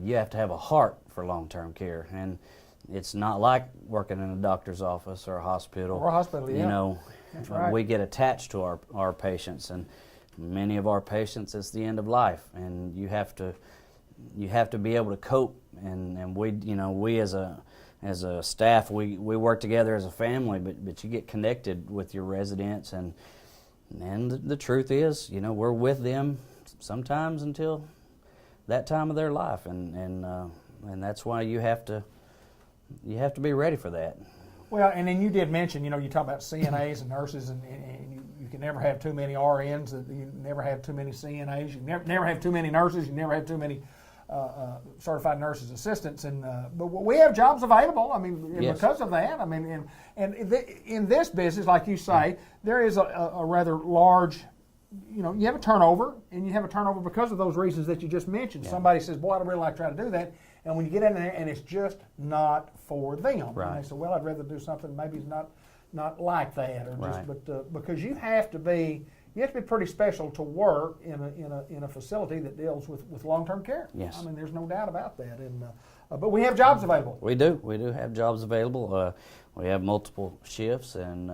Speaker 6: you have to have a heart for long-term care. And it's not like working in a doctor's office or a hospital.
Speaker 3: Or a hospital, yeah. That's right.
Speaker 6: We get attached to our patients, and many of our patients, it's the end of life, and you have to be able to cope. And we as a staff, we work together as a family, but you get connected with your residents, and the truth is, we're with them sometimes until that time of their life, and that's why you have to be ready for that.
Speaker 3: Well, and then you did mention, you talk about CNAs and nurses, and you can never have too many RNs, you never have too many CNAs, you never have too many nurses, you never have too many certified nurses assistants, but we have jobs available. I mean,
Speaker 6: yes.
Speaker 3: Because of that. I mean, in this business, like you say, there is a rather large, you have a turnover, and you have a turnover because of those reasons that you just mentioned. Yeah. Somebody says, "Boy, I'd really like to try to do that," and when you get in there, and it's just not for them.
Speaker 6: Right.
Speaker 3: And they say, "Well, I'd rather do something maybe it's not like that," or
Speaker 6: right.
Speaker 3: but because you have to be pretty special to work in a facility that deals with long-term care.
Speaker 6: Yes.
Speaker 3: I mean, there's no doubt about that. And but we have jobs available.
Speaker 6: We do have jobs available. We have multiple shifts, and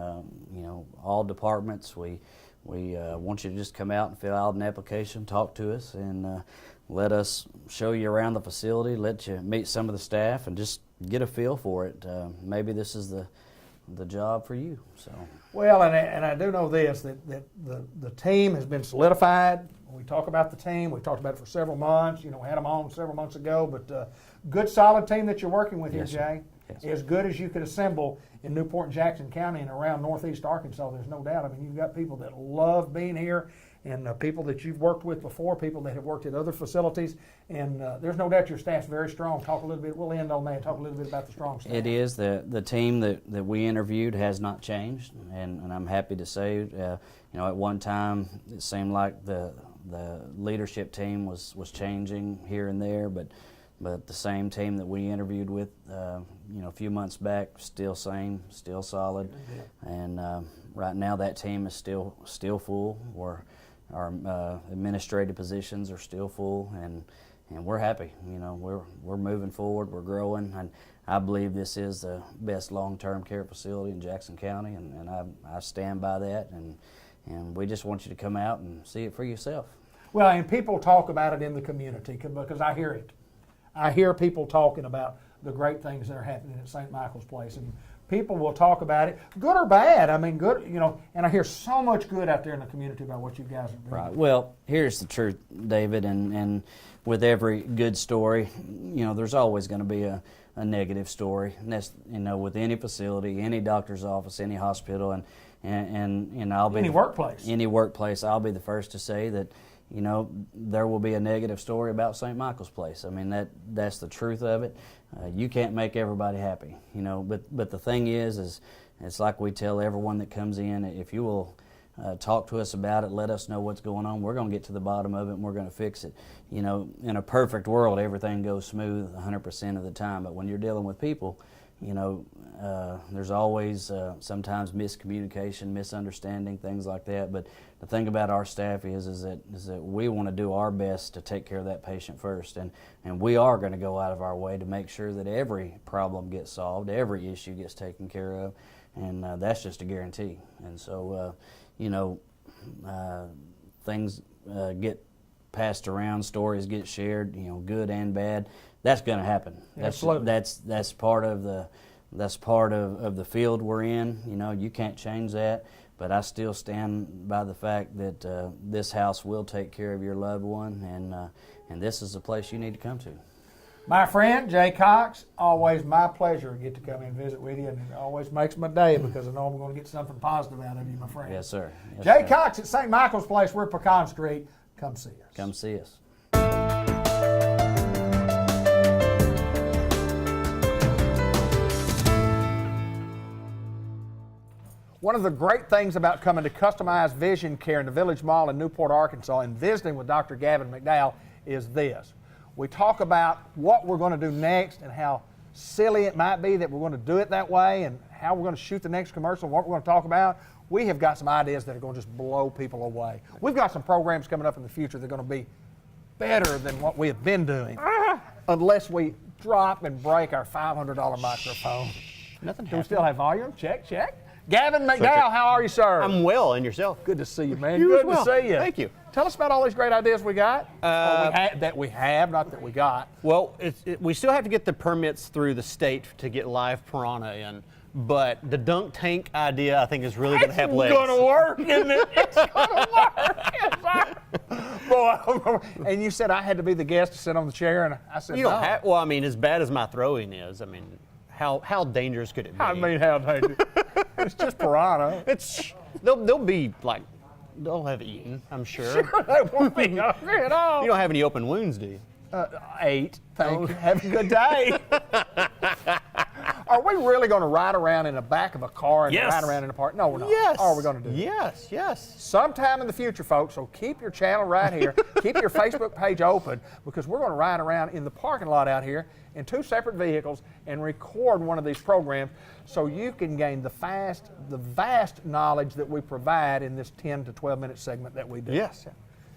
Speaker 6: all departments. We we want you to just come out and fill out an application, talk to us, and let us show you around the facility, let you meet some of the staff, and just get a feel for it. Maybe this is the job for you. So.
Speaker 3: Well, and I do know this, that the team has been solidified. We talk about the team. We talked about it for several months. We had them on several months ago. But good, solid team that you're working with here,
Speaker 6: Yes,
Speaker 3: Jay.
Speaker 6: Yes.
Speaker 3: As good as you could assemble in Newport and Jackson County and around northeast Arkansas, there's no doubt. I mean, you've got people that love being here, and people that you've worked with before, people that have worked at other facilities, and there's no doubt your staff's very strong. Talk a little bit, we'll end on that, talk a little bit about the strong staff.
Speaker 6: It is. The team that we interviewed has not changed, and I'm happy to say, at one time it seemed like the leadership team was changing here and there, but the same team that we interviewed with, a few months back, still same, still solid, and right now that team is still full. Our administrative positions are still full, and we're happy. We're moving forward. We're growing, and I believe this is the best long-term care facility in Jackson County, and I stand by that. And we just want you to come out and see it for yourself.
Speaker 3: Well, and people talk about it in the community because I hear it. I hear people talking about the great things that are happening at St. Michael's Place, and people will talk about it, good or bad. I mean, good, and I hear so much good out there in the community about what you guys are doing.
Speaker 6: Right. Well, here's the truth, David, and with every good story, there's always going to be a negative story. And that's, with any facility, any doctor's office, any hospital, and I'll be
Speaker 3: any
Speaker 6: workplace, I'll be the first to say that, there will be a negative story about St. Michael's Place. I mean, that's the truth of it. You can't make everybody happy, but the thing is it's like we tell everyone that comes in, if you will talk to us about it, let us know what's going on, we're going to get to the bottom of it and we're going to fix it. In a perfect world, everything goes smooth 100% of the time, but when you're dealing with people, there's always sometimes miscommunication, misunderstanding, things like that. But the thing about our staff is that we want to do our best to take care of that patient first, and we are going to go out of our way to make sure that every problem gets solved, every issue gets taken care of, and that's just a guarantee. And so, things get passed around, stories get shared, good and bad. That's going to happen.
Speaker 3: Absolutely.
Speaker 6: That's part of the field we're in. You can't change that, but I still stand by the fact that this house will take care of your loved one, and this is the place you need to come to.
Speaker 3: My friend, Jay Cox, always my pleasure to get to come in and visit with you, and it always makes my day because I know I'm going to get something positive out of you, my friend.
Speaker 6: Yes, sir. Yes,
Speaker 3: Jay
Speaker 6: sir.
Speaker 3: Cox at St. Michael's Place. We're at Pecan Street. Come see us.
Speaker 6: Come see us.
Speaker 3: One of the great things about coming to Customized Vision Care in the Village Mall in Newport, Arkansas, and visiting with Dr. Gavin McDowell is this. We talk about what we're going to do next and how silly it might be that we're going to do it that way, and how we're going to shoot the next commercial and what we're going to talk about. We have got some ideas that are going to just blow people away. We've got some programs coming up in the future that are going to be better than what we have been doing, unless we drop and break our $500 microphone.
Speaker 7: Nothing
Speaker 3: Do we still have volume? Check, check. Gavin McDowell, how are you, sir?
Speaker 7: I'm well, and yourself?
Speaker 3: Good to see you, man.
Speaker 7: You as
Speaker 3: Good
Speaker 7: well.
Speaker 3: to see you.
Speaker 7: Thank you.
Speaker 3: Tell us about all these great ideas we got. That we have, not that we got.
Speaker 7: Well, we still have to get the permits through the state to get live piranha in, but the dunk tank idea I think is really going to have legs.
Speaker 3: It's going to work, isn't it? It's going to work. Yes, sir. Boy, and you said I had to be the guest to sit on the chair, and I said
Speaker 7: You don't
Speaker 3: no.
Speaker 7: have, well, I mean, as bad as my throwing is, I mean, how dangerous could it be?
Speaker 3: I mean, how dangerous. It's just piranha.
Speaker 7: They'll be like, they'll have eaten, I'm sure.
Speaker 3: They won't be hungry at all.
Speaker 7: You don't have any open wounds, do you?
Speaker 3: 8. Thank you. Have a good day. Are we really going to ride around in the back of a car and
Speaker 7: Yes.
Speaker 3: ride around in the park? No, we're not.
Speaker 7: Yes.
Speaker 3: Or are we going to do it?
Speaker 7: Yes, yes.
Speaker 3: Sometime in the future, folks, so keep your channel right here. Keep your Facebook page open, because we're going to ride around in the parking lot out here in 2 separate vehicles and record one of these programs so you can gain the vast knowledge that we provide in this 10 to 12 minute segment that we do.
Speaker 7: Yes.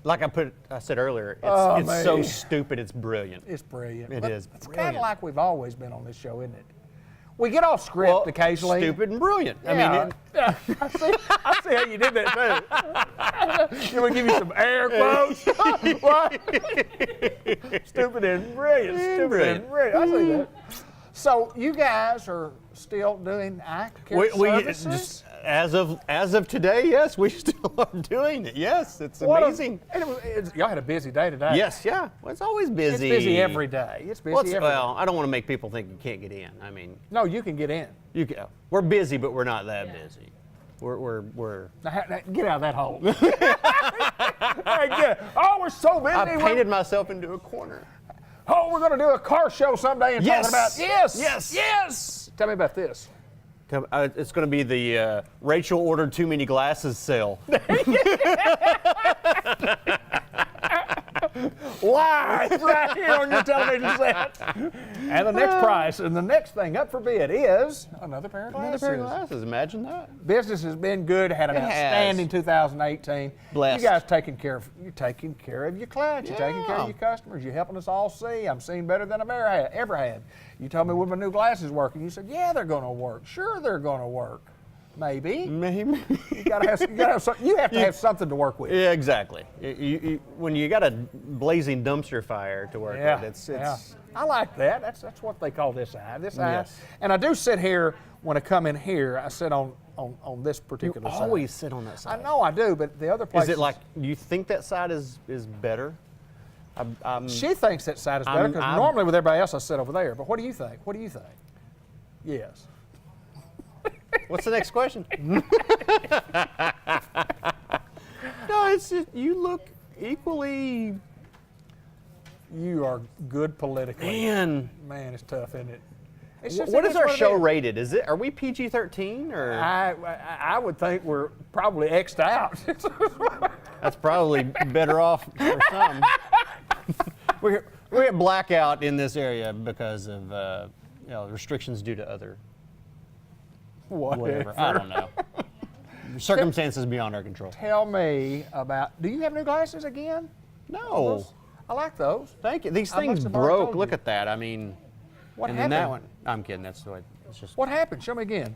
Speaker 7: Like I said earlier,
Speaker 3: Oh,
Speaker 7: it's so
Speaker 3: man.
Speaker 7: stupid, it's brilliant.
Speaker 3: It's brilliant.
Speaker 7: It
Speaker 3: But
Speaker 7: is
Speaker 3: It's kind
Speaker 7: brilliant.
Speaker 3: of like we've always been on this show, isn't it? We get off script occasionally.
Speaker 7: Stupid and brilliant.
Speaker 3: Yeah.
Speaker 7: I mean,
Speaker 3: yeah. I see how you did that too. You want to give you some air quotes? What? Stupid and brilliant. Stupid and brilliant. I see that. So you guys are still doing eye care services?
Speaker 7: just as of today, yes, we still are doing it. Yes, it's amazing.
Speaker 3: Y'all had a busy day today.
Speaker 7: Yes, yeah. Well, it's always busy.
Speaker 3: It's busy every day. It's busy every day.
Speaker 7: Well, I don't want to make people think you can't get in. I mean,
Speaker 3: No, you can get in.
Speaker 7: you can, we're busy, but we're not that busy. We're
Speaker 3: Now, get out of that hole. Hey, oh, we're so busy.
Speaker 7: I painted myself into a corner.
Speaker 3: Oh, we're going to do a car show someday and
Speaker 7: Yes.
Speaker 3: talking about
Speaker 7: Yes.
Speaker 3: yes. Tell me about this.
Speaker 7: It's going to be the Rachel ordered too many glasses sale.
Speaker 3: Live right here on your television set. And the next prize and the next thing up for bid is another pair of glasses.
Speaker 7: Another pair of glasses. Imagine that.
Speaker 3: Business has been good. Had an
Speaker 7: It has.
Speaker 3: outstanding 2018.
Speaker 7: Blessed.
Speaker 3: You guys taking care of your clients. You're taking care
Speaker 7: Yeah.
Speaker 3: of your customers. You're helping us all see. I'm seeing better than I've ever had. You told me when my new glasses working. You said, yeah, they're going to work. Sure, they're going to work. Maybe.
Speaker 7: Maybe.
Speaker 3: You have to have something to work with.
Speaker 7: Yeah, exactly. When you got a blazing dumpster fire to work with, it's
Speaker 3: I like that. That's what they call this eye. This eye.
Speaker 7: Yes.
Speaker 3: And I do sit here when I come in here. I sit on this
Speaker 7: you
Speaker 3: particular side.
Speaker 7: always sit on that
Speaker 3: I
Speaker 7: side.
Speaker 3: know I do, but the other place.
Speaker 7: Is it like you think that side is better?
Speaker 3: She thinks that side is better because
Speaker 7: I'm-
Speaker 3: normally with everybody else I sit over there. But what do you think? What do you think? Yes.
Speaker 7: What's the next question? No, it's just, you look equally.
Speaker 3: You are good politically.
Speaker 7: Man,
Speaker 3: Man, it's tough, isn't it? It's
Speaker 7: what
Speaker 3: it's
Speaker 7: is our
Speaker 3: it
Speaker 7: show
Speaker 3: is.
Speaker 7: rated? Are we PG-13 or?
Speaker 3: I would think we're probably X'd out.
Speaker 7: That's probably better off for some. we're at blackout in this area because of restrictions due to other whatever. I don't know. Circumstances beyond our control.
Speaker 3: Tell me about. Do you have new glasses again?
Speaker 7: No,
Speaker 3: I like those.
Speaker 7: thank you. These
Speaker 3: I
Speaker 7: things
Speaker 3: must have already
Speaker 7: broke.
Speaker 3: told
Speaker 7: Look
Speaker 3: you.
Speaker 7: at that. I mean,
Speaker 3: What
Speaker 7: and
Speaker 3: happened?
Speaker 7: then that one. I'm kidding. That's the way. It's just.
Speaker 3: What happened? Show me again.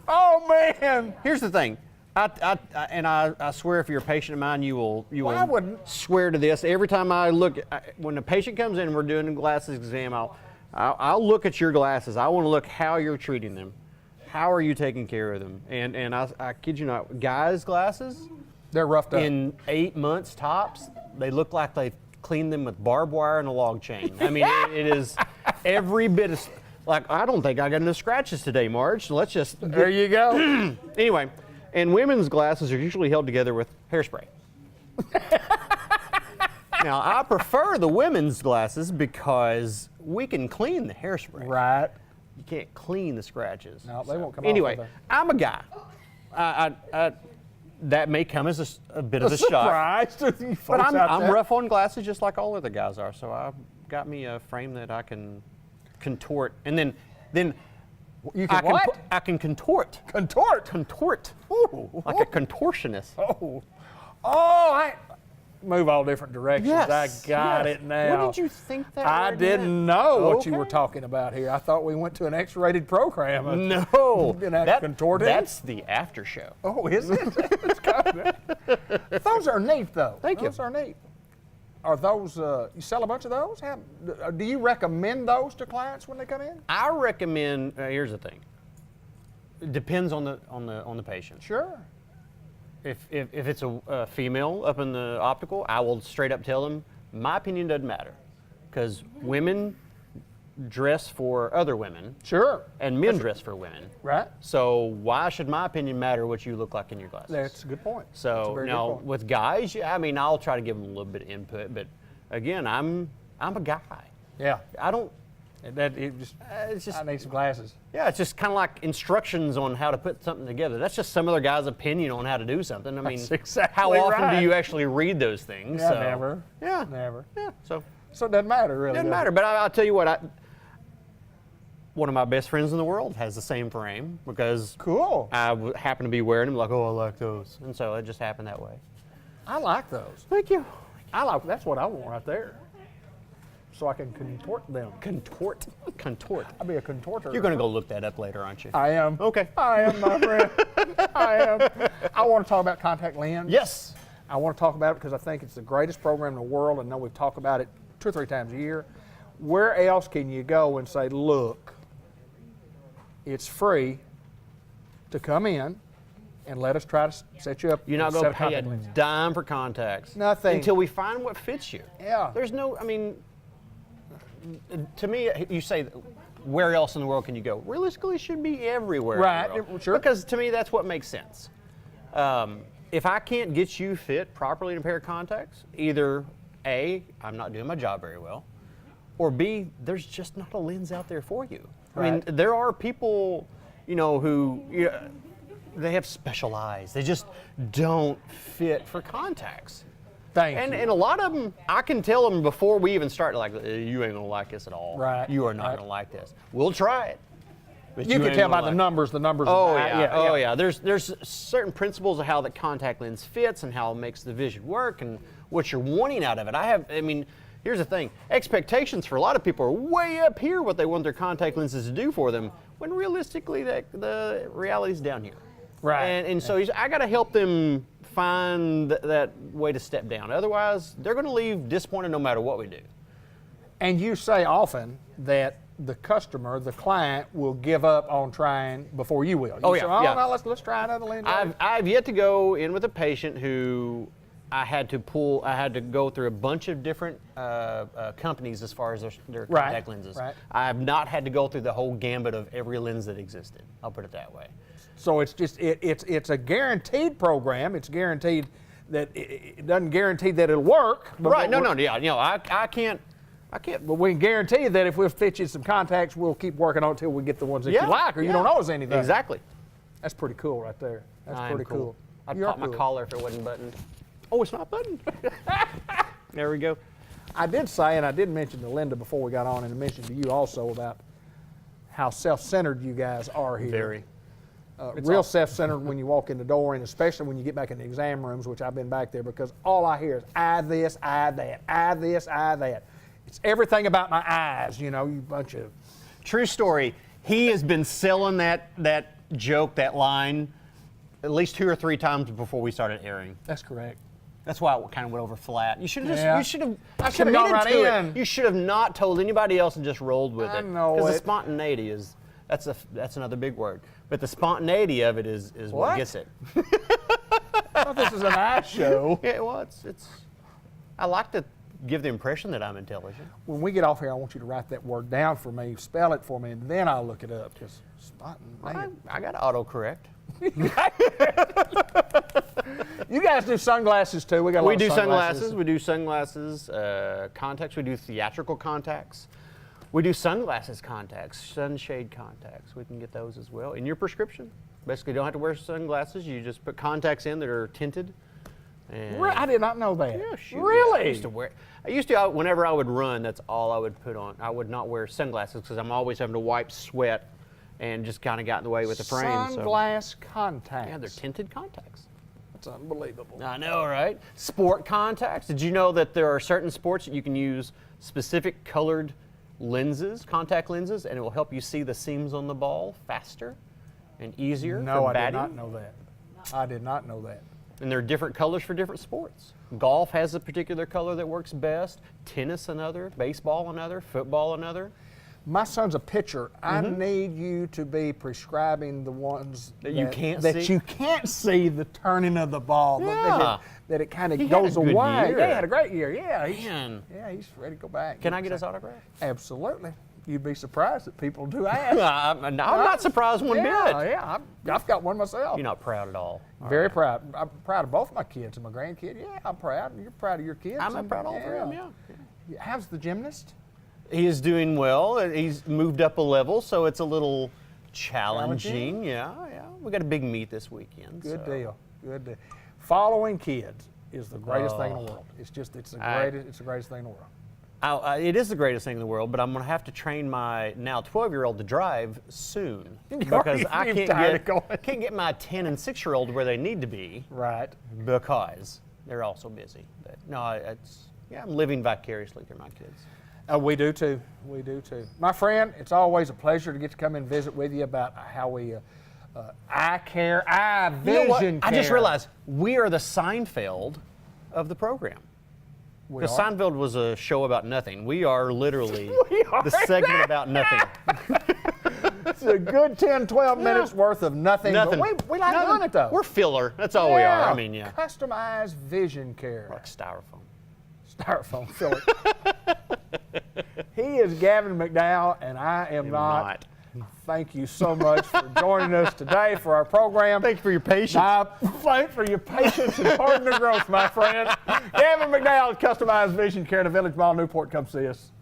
Speaker 3: Oh man!
Speaker 7: Here's the thing. I swear, if you're a patient of mine, you will
Speaker 3: Well, I wouldn't.
Speaker 7: swear to this. Every time I look, when a patient comes in and we're doing a glasses exam, I'll look at your glasses. I want to look how you're treating them. How are you taking care of them? And I kid you not, guys' glasses,
Speaker 3: They're roughed up.
Speaker 7: in 8 months tops, they look like they've cleaned them with barbed wire and a log chain. I mean, it is every bit of, like, I don't think I got enough scratches today, Marge. So let's just,
Speaker 3: There you go.
Speaker 7: anyway. And women's glasses are usually held together with hairspray. Now, I prefer the women's glasses because we can clean the hairspray.
Speaker 3: Right.
Speaker 7: You can't clean the scratches.
Speaker 3: No, they won't come
Speaker 7: Anyway,
Speaker 3: off. Anyway,
Speaker 7: I'm a guy. That may come as a bit of a shock.
Speaker 3: surprise to you
Speaker 7: But
Speaker 3: folks out
Speaker 7: I'm
Speaker 3: there.
Speaker 7: rough on glasses just like all other guys are. So I've got me a frame that I can contort. And then
Speaker 3: You can what?
Speaker 7: I can contort.
Speaker 3: Contort.
Speaker 7: Contort.
Speaker 3: Ooh.
Speaker 7: Like a contortionist.
Speaker 3: Oh. I move all different directions.
Speaker 7: Yes,
Speaker 3: I got
Speaker 7: yes.
Speaker 3: it now.
Speaker 7: What did you think that
Speaker 3: I
Speaker 7: word
Speaker 3: didn't
Speaker 7: meant?
Speaker 3: know what you were
Speaker 7: Okay.
Speaker 3: talking about here. I thought we went to an X-rated program.
Speaker 7: No,
Speaker 3: Been out contorted?
Speaker 7: that's the after show.
Speaker 3: Oh, is it? It's kind of- Those are neat, though.
Speaker 7: Thank you.
Speaker 3: Those are neat. Are those? You sell a bunch of those? Do you recommend those to clients when they come in?
Speaker 7: I recommend. Here's the thing. It depends on the patient.
Speaker 3: Sure.
Speaker 7: If it's a female up in the optical, I will straight up tell them my opinion doesn't matter, because women dress for other women
Speaker 3: Sure.
Speaker 7: and men dress for women.
Speaker 3: Right.
Speaker 7: So why should my opinion matter what you look like in your glasses?
Speaker 3: That's a good point. That's a
Speaker 7: So
Speaker 3: very good
Speaker 7: now
Speaker 3: point.
Speaker 7: with guys, I mean, I'll try to give them a little bit of input, but again, I'm a guy.
Speaker 3: Yeah.
Speaker 7: I don't.
Speaker 3: It's just. I need some glasses.
Speaker 7: Yeah, it's just kind of like instructions on how to put something together. That's just some other guy's opinion on how to do something. I mean,
Speaker 3: That's exactly
Speaker 7: how often
Speaker 3: right.
Speaker 7: do you actually read those things?
Speaker 3: Yeah,
Speaker 7: So,
Speaker 3: never.
Speaker 7: Yeah,
Speaker 3: Never.
Speaker 7: yeah. So
Speaker 3: So it doesn't matter, really.
Speaker 7: doesn't
Speaker 3: does it?
Speaker 7: matter. But I'll tell you what. One of my best friends in the world has the same frame because
Speaker 3: Cool.
Speaker 7: I happen to be wearing them. Like, oh, I like those, and so it just happened that way.
Speaker 3: I like those.
Speaker 7: Thank you.
Speaker 3: That's what I want right there. so I can contort them.
Speaker 7: Contort.
Speaker 3: I'll be a contorter.
Speaker 7: You're going to go look that up later, aren't you?
Speaker 3: I am.
Speaker 7: Okay.
Speaker 3: I am, my friend. I am. I want to talk about contact lens.
Speaker 7: Yes.
Speaker 3: I want to talk about it because I think it's the greatest program in the world. I know we've talked about it 2 or 3 times a year. Where else can you go and say, look, it's free to come in and let us try to set you up.
Speaker 7: You're not
Speaker 3: set
Speaker 7: going
Speaker 3: of
Speaker 7: to pay a
Speaker 3: contact lenses.
Speaker 7: dime for contacts.
Speaker 3: Nothing.
Speaker 7: Until we find what fits you.
Speaker 3: Yeah.
Speaker 7: There's no, I mean, to me, you say, where else in the world can you go? Realistically, it should be everywhere.
Speaker 3: Right,
Speaker 7: In the world.
Speaker 3: sure.
Speaker 7: Because to me, that's what makes sense. If I can't get you fit properly in a pair of contacts, either A, I'm not doing my job very well, or B, there's just not a lens out there for you. I mean,
Speaker 3: Right.
Speaker 7: there are people, who they have special eyes. They just don't fit for contacts.
Speaker 3: Thank you.
Speaker 7: And a lot of them, I can tell them before we even start, like, you ain't gonna like this at all.
Speaker 3: Right.
Speaker 7: You are not
Speaker 3: Right.
Speaker 7: gonna like this. We'll try it. But
Speaker 3: you can
Speaker 7: ain't
Speaker 3: tell by
Speaker 7: gonna
Speaker 3: the
Speaker 7: like it.
Speaker 3: numbers. The numbers.
Speaker 7: Oh
Speaker 3: are
Speaker 7: yeah. Oh yeah. There's certain principles of how the contact lens fits and how it makes the vision work and what you're wanting out of it. I mean, here's the thing. Expectations for a lot of people are way up here what they want their contact lenses to do for them, when realistically the reality's down here.
Speaker 3: Right.
Speaker 7: And so I got to help them find that way to step down. Otherwise, they're going to leave disappointed no matter what we do.
Speaker 3: And you say often that the customer, the client, will give up on trying before you will. You
Speaker 7: Oh,
Speaker 3: say,
Speaker 7: yeah, yeah.
Speaker 3: no, let's try another lens.
Speaker 7: I've yet to go in with a patient who I had to go through a bunch of different companies as far as their
Speaker 3: Right,
Speaker 7: contact lenses.
Speaker 3: right.
Speaker 7: I have not had to go through the whole gambit of every lens that existed. I'll put it that way.
Speaker 3: So it's just it's a guaranteed program. It's guaranteed that it doesn't guarantee that it'll work. But
Speaker 7: Right? No. Yeah. I can't.
Speaker 3: But we can guarantee that if we'll fit you some contacts, we'll keep working on it until we get the ones that
Speaker 7: Yeah,
Speaker 3: you like or you
Speaker 7: yeah.
Speaker 3: don't owe us anything.
Speaker 7: Exactly.
Speaker 3: That's pretty cool right there. That's
Speaker 7: I am
Speaker 3: pretty cool.
Speaker 7: I'd
Speaker 3: You're
Speaker 7: pop my
Speaker 3: cool.
Speaker 7: collar if it wasn't buttoned. Oh, it's not buttoned. There we go.
Speaker 3: I did say, and I did mention to Linda before we got on, and I mentioned to you also about how self-centered you guys are here.
Speaker 7: Very.
Speaker 3: Real self-centered when you walk in the door, and especially when you get back in the exam rooms, which I've been back there, because all I hear is eye this, eye that, eye this, eye that. It's everything about my eyes, you bunch of.
Speaker 7: True story. He has been selling that joke, that line, at least 2 or 3 times before we started airing.
Speaker 3: That's correct.
Speaker 7: That's why it kind of went over flat. You should have
Speaker 3: Yeah.
Speaker 7: You should have.
Speaker 3: I should have gone right in.
Speaker 7: It. You should have not told anybody else and just rolled with
Speaker 3: I
Speaker 7: it.
Speaker 3: know
Speaker 7: Because the
Speaker 3: it.
Speaker 7: spontaneity is that's another big word. But the spontaneity of it is what
Speaker 3: What?
Speaker 7: gets it.
Speaker 3: I thought this is an eye show.
Speaker 7: Yeah, well, it's. I like to give the impression that I'm intelligent.
Speaker 3: When we get off here, I want you to write that word down for me, spell it for me, and then I'll look it up. Because
Speaker 7: I got autocorrect.
Speaker 3: you guys do sunglasses too. We got a lot
Speaker 7: We
Speaker 3: of
Speaker 7: do sunglasses. We do sunglasses, contacts. We do theatrical contacts. We do sunglasses contacts, sunshade contacts. We can get those as well in your prescription. Basically, you don't have to wear sunglasses. You just put contacts in that are tinted. And
Speaker 3: I did not know that.
Speaker 7: Yeah, shoot,
Speaker 3: Really?
Speaker 7: I used to, whenever I would run, that's all I would put on. I would not wear sunglasses because I'm always having to wipe sweat and just kind of got in the way with the frame.
Speaker 3: Sunglass contacts.
Speaker 7: Yeah, they're tinted contacts.
Speaker 3: That's unbelievable.
Speaker 7: I know, right? Sport contacts. Did you know that there are certain sports that you can use specific colored lenses, contact lenses, and it will help you see the seams on the ball faster and easier
Speaker 3: No,
Speaker 7: for
Speaker 3: I
Speaker 7: batting?
Speaker 3: did not know that. I did not know that.
Speaker 7: And there are different colors for different sports. Golf has a particular color that works best. Tennis another. Baseball another. Football another.
Speaker 3: My son's a pitcher. I need you to be prescribing the ones
Speaker 7: That you can't
Speaker 3: that
Speaker 7: see?
Speaker 3: you can't see the turning of the ball.
Speaker 7: Yeah.
Speaker 3: That it kind of
Speaker 7: He had
Speaker 3: goes
Speaker 7: a good
Speaker 3: away.
Speaker 7: year.
Speaker 3: Yeah, he had a great year. Yeah,
Speaker 7: Man.
Speaker 3: he's ready to go back.
Speaker 7: Can I get his autograph?
Speaker 3: Absolutely. You'd be surprised that people do ask.
Speaker 7: I'm not surprised one bit.
Speaker 3: Yeah, I've got one myself.
Speaker 7: You're not proud at all.
Speaker 3: Very proud. I'm proud of both my kids and my grandkid. Yeah, I'm proud. You're proud of your kids.
Speaker 7: I'm proud of all 3 of them, yeah.
Speaker 3: How's the gymnast?
Speaker 7: He is doing well. He's moved up a level, so it's a little challenging. Yeah. We got a big meet this weekend.
Speaker 3: Good
Speaker 7: so.
Speaker 3: deal. Good deal. Following kids is the greatest thing in the world. It's the greatest thing in the world.
Speaker 7: It is the greatest thing in the world, but I'm going to have to train my now 12-year-old to drive soon because I can't get my 10 and 6-year-old where they need to be.
Speaker 3: Right.
Speaker 7: Because they're also busy. But no, I'm living vicariously through my kids.
Speaker 3: We do too. We do too. My friend, it's always a pleasure to get to come and visit with you about how we eye care,
Speaker 7: You know what?
Speaker 3: vision care.
Speaker 7: I just realized we are the Seinfeld of the program.
Speaker 3: We
Speaker 7: Because
Speaker 3: are?
Speaker 7: Seinfeld was a show about nothing. We are literally
Speaker 3: We are
Speaker 7: the segment about nothing.
Speaker 3: It's a good 10, 12 minutes worth of nothing.
Speaker 7: Nothing.
Speaker 3: But we like
Speaker 7: Nothing.
Speaker 3: doing it though.
Speaker 7: We're filler. That's all we are. I mean, yeah.
Speaker 3: Customized vision care.
Speaker 7: Like styrofoam.
Speaker 3: Styrofoam filler. He is Gavin McDowell, and I am not. Thank you so much for joining us today for our program.
Speaker 7: Thank you for your patience.
Speaker 3: Thanks for your patience and pardon the growth, my friend. Gavin McDowell, Customized Vision Care in the Village Mall, Newport. Come see us.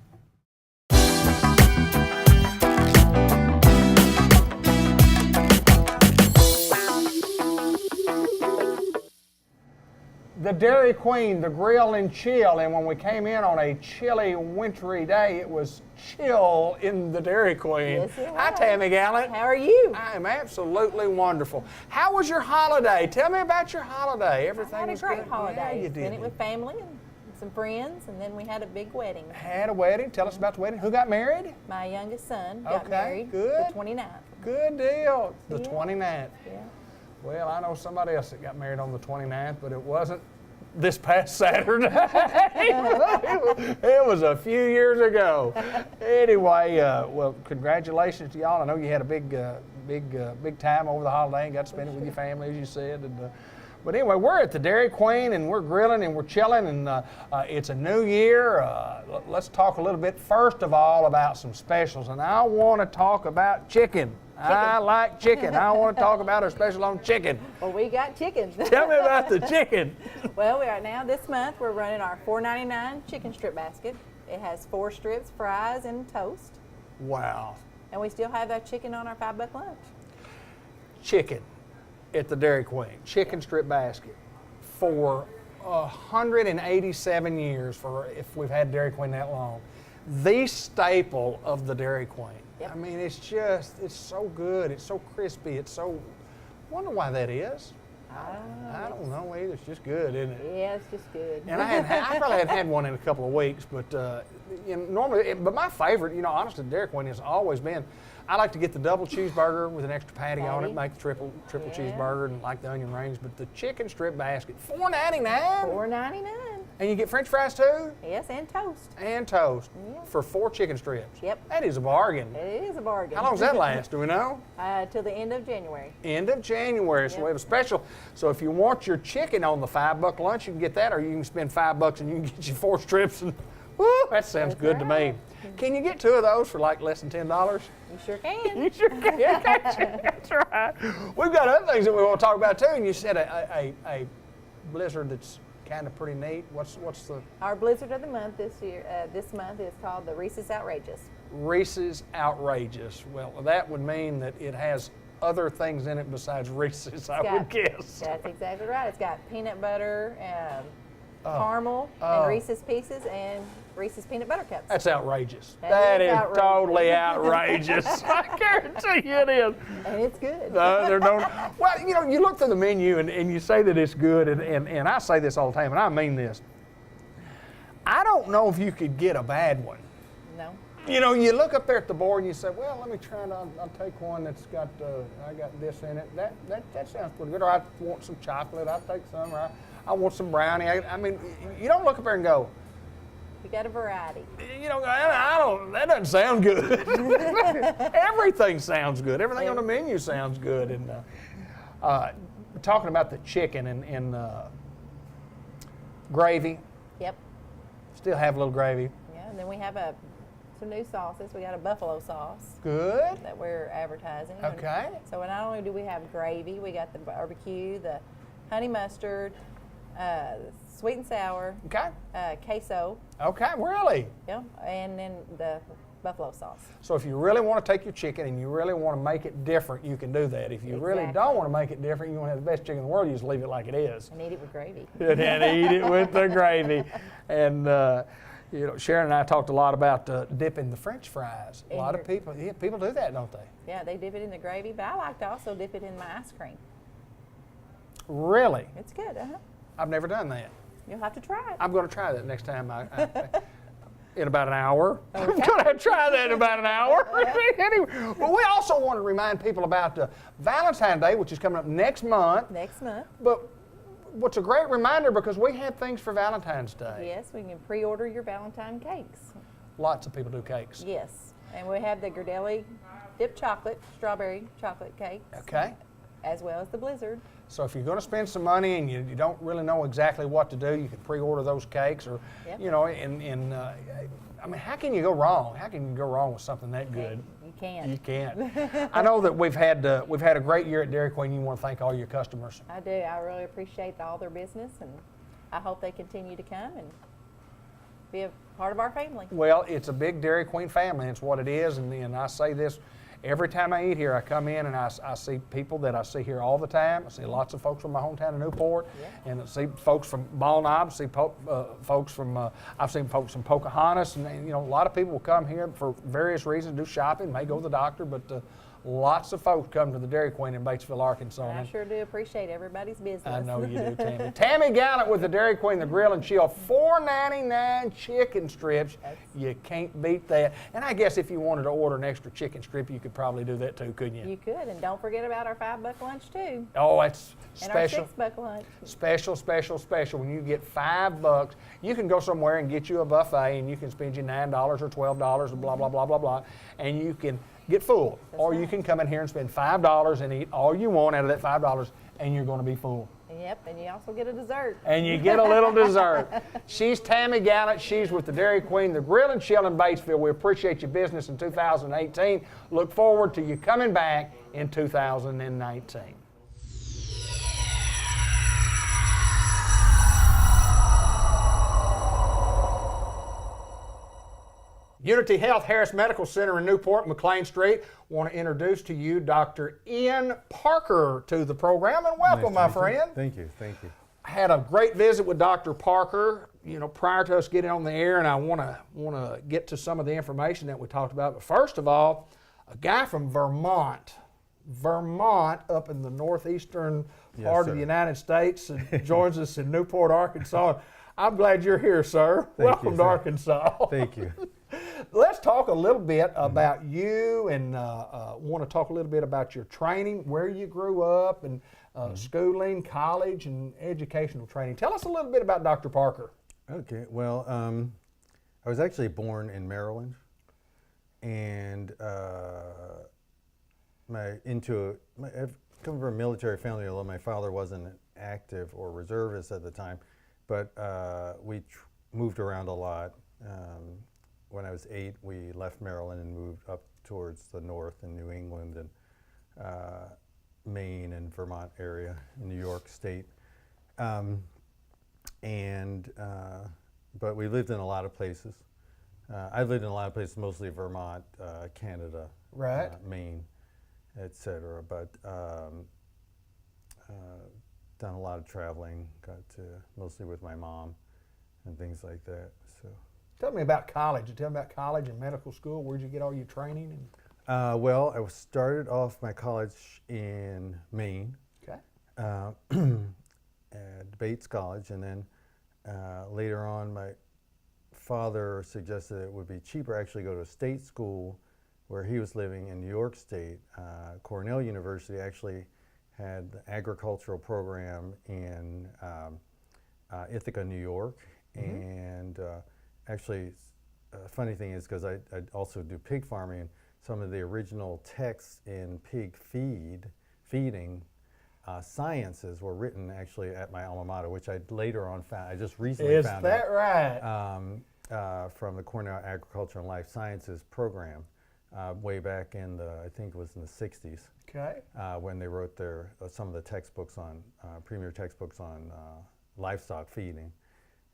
Speaker 3: The Dairy Queen, the grill and chill, and when we came in on a chilly, wintry day, it was chill in the Dairy Queen.
Speaker 8: Yes, it
Speaker 3: Hi,
Speaker 8: was.
Speaker 3: Tammy Gallant.
Speaker 8: How are you?
Speaker 3: I am absolutely wonderful. How was your holiday? Tell me about your holiday. Everything
Speaker 8: I had a
Speaker 3: was
Speaker 8: great
Speaker 3: good?
Speaker 8: holiday.
Speaker 3: Yeah, you
Speaker 8: Spent
Speaker 3: did.
Speaker 8: it with family and some friends, and then we had a big wedding.
Speaker 3: Had a wedding. Tell us about the wedding. Who got married?
Speaker 8: My youngest son got
Speaker 3: Okay,
Speaker 8: married
Speaker 3: good.
Speaker 8: the 29th.
Speaker 3: Good deal. The
Speaker 8: Yeah.
Speaker 3: 29th.
Speaker 8: Yeah.
Speaker 3: Well, I know somebody else that got married on the 29th, but it wasn't this past Saturday. It was a few years ago. Anyway, well, congratulations to y'all. I know you had a big time over the holiday and got to spend it with your family, as you said. But anyway, we're at the Dairy Queen and we're grilling and we're chilling, and it's a new year. Let's talk a little bit first of all about some specials, and I want to talk about chicken. I like chicken. I want to talk about our special on chicken.
Speaker 8: Well, we got chicken.
Speaker 3: Tell me about the chicken.
Speaker 8: Well, we are now this month. We're running our $4.99 chicken strip basket. It has 4 strips, fries, and toast.
Speaker 3: Wow.
Speaker 8: And we still have that chicken on our $5 lunch.
Speaker 3: Chicken at the Dairy Queen. Chicken strip basket. For 187 years, for if we've had Dairy Queen that long, the staple of the Dairy Queen.
Speaker 8: Yep.
Speaker 3: I mean, it's so good. It's so crispy. It's so, wonder why that is. I don't know either. It's just good, isn't it?
Speaker 8: Yeah, it's just good.
Speaker 3: And I probably hadn't had one in a couple of weeks, but normally, but my favorite, honestly, Dairy Queen has always been, I like to get the double cheeseburger with an extra patty on it,
Speaker 8: Patty.
Speaker 3: make the triple
Speaker 8: Yeah.
Speaker 3: cheeseburger, and like the onion rings. But the chicken strip basket, $4.99,
Speaker 8: $4.99.
Speaker 3: and you get French fries too,
Speaker 8: Yes, and toast.
Speaker 3: and toast
Speaker 8: Yeah.
Speaker 3: for 4 chicken strips.
Speaker 8: Yep.
Speaker 3: That is a bargain.
Speaker 8: It is a bargain.
Speaker 3: How long does that last? Do we know?
Speaker 8: Till the end of January.
Speaker 3: End of January, so
Speaker 8: Yep.
Speaker 3: we have a special. So if you want your chicken on the $5 lunch, you can get that, or you can spend $5 and you can get your 4 strips. And woo, that sounds
Speaker 8: That's
Speaker 3: good to me.
Speaker 8: right.
Speaker 3: Can you get 2 of those for like less than $10?
Speaker 8: You sure can.
Speaker 3: You sure can. That's right. We've got other things that we want to talk about too. And you said a blizzard that's kind of pretty neat. What's the
Speaker 8: Our blizzard of the month this month is called the Reese's Outrageous.
Speaker 3: Reese's Outrageous? Well, that would mean that it has other things in it besides Reese's, I would guess.
Speaker 8: That's exactly right. It's got peanut butter,
Speaker 3: Oh.
Speaker 8: caramel, and Reese's Pieces, and Reese's Peanut Butter Cups.
Speaker 3: That's outrageous.
Speaker 8: That
Speaker 3: That
Speaker 8: is
Speaker 3: is
Speaker 8: outrageous.
Speaker 3: totally outrageous. I guarantee you it is.
Speaker 8: And it's good.
Speaker 3: Well, you look through the menu and you say that it's good, and I say this all the time, and I mean this. I don't know if you could get a bad one.
Speaker 8: No.
Speaker 3: You look up there at the board and you say, well, let me try it. I'll take one that's got, I got this in it. That sounds pretty good. Or I want some chocolate. I'll take some. Or I want some brownie. I mean, you don't look up there and go,
Speaker 8: We got a variety.
Speaker 3: that doesn't sound good. Everything sounds good. Everything on the menu sounds good. And talking about the chicken and gravy,
Speaker 8: Yep.
Speaker 3: still have a little gravy.
Speaker 8: Yeah. And then we have some new sauces. We got a buffalo sauce
Speaker 3: Good.
Speaker 8: that we're advertising.
Speaker 3: Okay.
Speaker 8: So not only do we have gravy, we got the barbecue, the honey mustard, sweet and sour,
Speaker 3: Okay.
Speaker 8: queso,
Speaker 3: Okay, really?
Speaker 8: yeah, and then the buffalo sauce.
Speaker 3: So if you really want to take your chicken and you really want to make it different, you can do that. If you really
Speaker 8: Exactly.
Speaker 3: don't want to make it different, you want to have the best chicken in the world, you just leave it like it is.
Speaker 8: And eat it with gravy.
Speaker 3: And eat it with the gravy. And Sharon and I talked a lot about dipping the French fries. A lot of people do that, don't they?
Speaker 8: Yeah, they dip it in the gravy, but I like to also dip it in my ice cream.
Speaker 3: Really?
Speaker 8: It's good,
Speaker 3: I've never done that.
Speaker 8: You'll have to try it.
Speaker 3: I'm going to try that next time. in about an hour. I'm going to try that in about an hour. Anyway, well, we also want to remind people about Valentine's Day, which is coming up next month.
Speaker 8: Next month.
Speaker 3: But what's a great reminder, because we have things for Valentine's Day.
Speaker 8: Yes, we can pre-order your Valentine cakes.
Speaker 3: Lots of people do cakes.
Speaker 8: Yes, and we have the Girdelli dipped chocolate, strawberry chocolate cakes.
Speaker 3: Okay.
Speaker 8: As well as the Blizzard.
Speaker 3: So if you're going to spend some money and you don't really know exactly what to do, you can pre-order those cakes, or
Speaker 8: Yep.
Speaker 3: you know, I mean, how can you go wrong? How can you go wrong with something that good?
Speaker 8: You can't.
Speaker 3: You can't. I know that we've had a great year at Dairy Queen. You want to thank all your customers.
Speaker 8: I do. I really appreciate all their business, and I hope they continue to come and be a part of our family.
Speaker 3: Well, it's a big Dairy Queen family. It's what it is, and I say this every time I eat here. I come in and I see people that I see here all the time. I see lots of folks from my hometown of Newport, and I see folks from Ball Knob. I see folks from I've seen folks from Pocahontas, and you know, a lot of people will come here for various reasons, do shopping, may go to the doctor, but lots of folks come to the Dairy Queen in Batesville, Arkansas.
Speaker 8: And I sure do appreciate everybody's business.
Speaker 3: I know you do, Tammy. Tammy Gallant with the Dairy Queen, the Grill and Chill, $4.99 chicken strips. You can't beat that. And I guess if you wanted to order an extra chicken strip, you could probably do that too, couldn't you?
Speaker 8: You could, and don't forget about our $5 lunch too.
Speaker 3: Oh, it's
Speaker 8: And
Speaker 3: special.
Speaker 8: our $6 lunch.
Speaker 3: Special, special, special. When you get $5, you can go somewhere and get you a buffet, and you can spend you $9 or $12 and blah, blah, blah, blah, blah, and you can get full. Or you can come in here and spend $5 and eat all you want out of that $5, and you're going to be full.
Speaker 8: Yep, and you also get a dessert.
Speaker 3: And you get a little dessert. She's Tammy Gallant. She's with the Dairy Queen, the Grill and Chill in Batesville. We appreciate your business in 2018. Look forward to you coming back in 2019. Unity Health Harris Medical Center in Newport, McLean Street. Want to introduce to you Dr. Ian Parker to the program, and welcome, my friend.
Speaker 9: Thank you, thank you.
Speaker 3: I had a great visit with Dr. Parker, you know, prior to us getting on the air, and I want to get to some of the information that we talked about. But first of all, a guy from Vermont, up in the northeastern part of the United States, and joins us in Newport, Arkansas. I'm glad you're here, sir. Welcome to Arkansas.
Speaker 9: Thank you.
Speaker 3: Let's talk a little bit about you, and want to talk a little bit about your training, where you grew up, and schooling, college, and educational training. Tell us a little bit about Dr. Parker.
Speaker 9: Okay, well, I was actually born in Maryland, and I've come from a military family, although my father wasn't active or reservist at the time, but we moved around a lot. When I was 8, we left Maryland and moved up towards the north in New England and Maine and Vermont area in New York State. But we lived in a lot of places. I lived in a lot of places, mostly Vermont, Canada,
Speaker 3: Right.
Speaker 9: Maine, etc. But done a lot of traveling, got to mostly with my mom and things like that. So.
Speaker 3: Tell me about college. Tell me about college and medical school. Where'd you get all your training?
Speaker 9: Well, I started off my college in Maine, at Bates College, and then later on my father suggested it would be cheaper actually go to a state school where he was living in New York State. Cornell University actually had the agricultural program in Ithaca, New York, and actually, funny thing is, because I also do pig farming, and some of the original texts in pig feeding sciences were written actually at my alma mater, which I later on found. I just recently found out. Is
Speaker 3: that right?
Speaker 9: From the Cornell Agriculture and Life Sciences program, way back in I think it was in the 60s.
Speaker 3: Okay.
Speaker 9: When they wrote some of the textbooks on, premier textbooks on livestock feeding.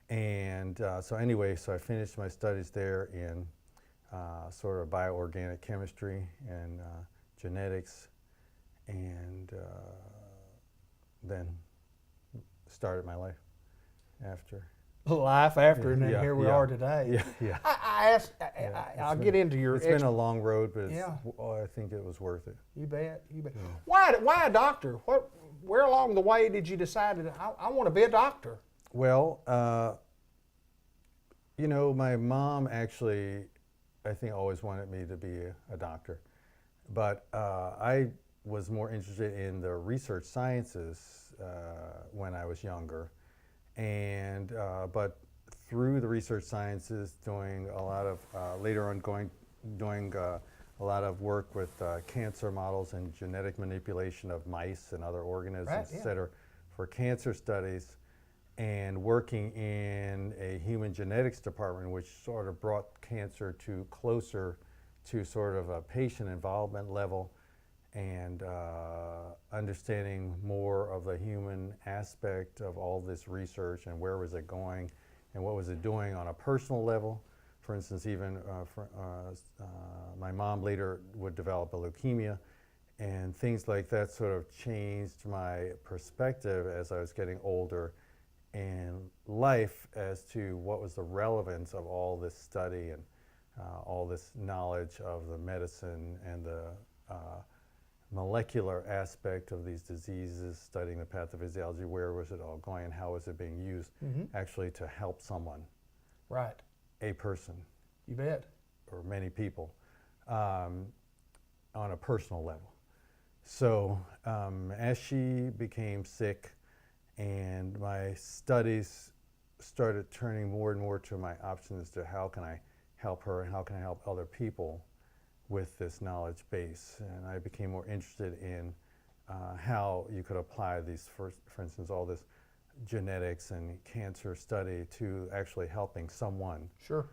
Speaker 9: And so I finished my studies there in sort of bioorganic chemistry and genetics, and then started my life after.
Speaker 3: And then here we are today.
Speaker 9: Yeah.
Speaker 3: I'll get into your.
Speaker 9: It's been a long road, but I think it was worth it.
Speaker 3: You bet. You bet.
Speaker 9: Yeah.
Speaker 3: Why a doctor? Where along the way did you decide that I want to be a doctor?
Speaker 9: Well, You know, my mom actually, I think, always wanted me to be a doctor. But I was more interested in the research sciences when I was younger. And, but through the research sciences, doing a lot of, later on doing a lot of work with cancer models and genetic manipulation of mice and other organisms,
Speaker 3: Right,
Speaker 9: et
Speaker 3: yeah.
Speaker 9: cetera, for cancer studies, and working in a human genetics department, which sort of brought cancer to closer to sort of a patient involvement level, and understanding more of the human aspect of all this research and where was it going and what was it doing on a personal level. For instance, even my mom later would develop a leukemia, and things like that sort of changed my perspective as I was getting older in life as to what was the relevance of all this study and all this knowledge of the medicine and the molecular aspect of these diseases, studying the pathophysiology, where was it all going and how was it being used actually to help someone,
Speaker 3: Right.
Speaker 9: a person,
Speaker 3: You bet.
Speaker 9: or many people, on a personal level. So as she became sick and my studies started turning more and more to my options to how can I help her and how can I help other people with this knowledge base. And I became more interested in how you could apply these, for instance, all this genetics and cancer study to actually helping someone
Speaker 3: Sure.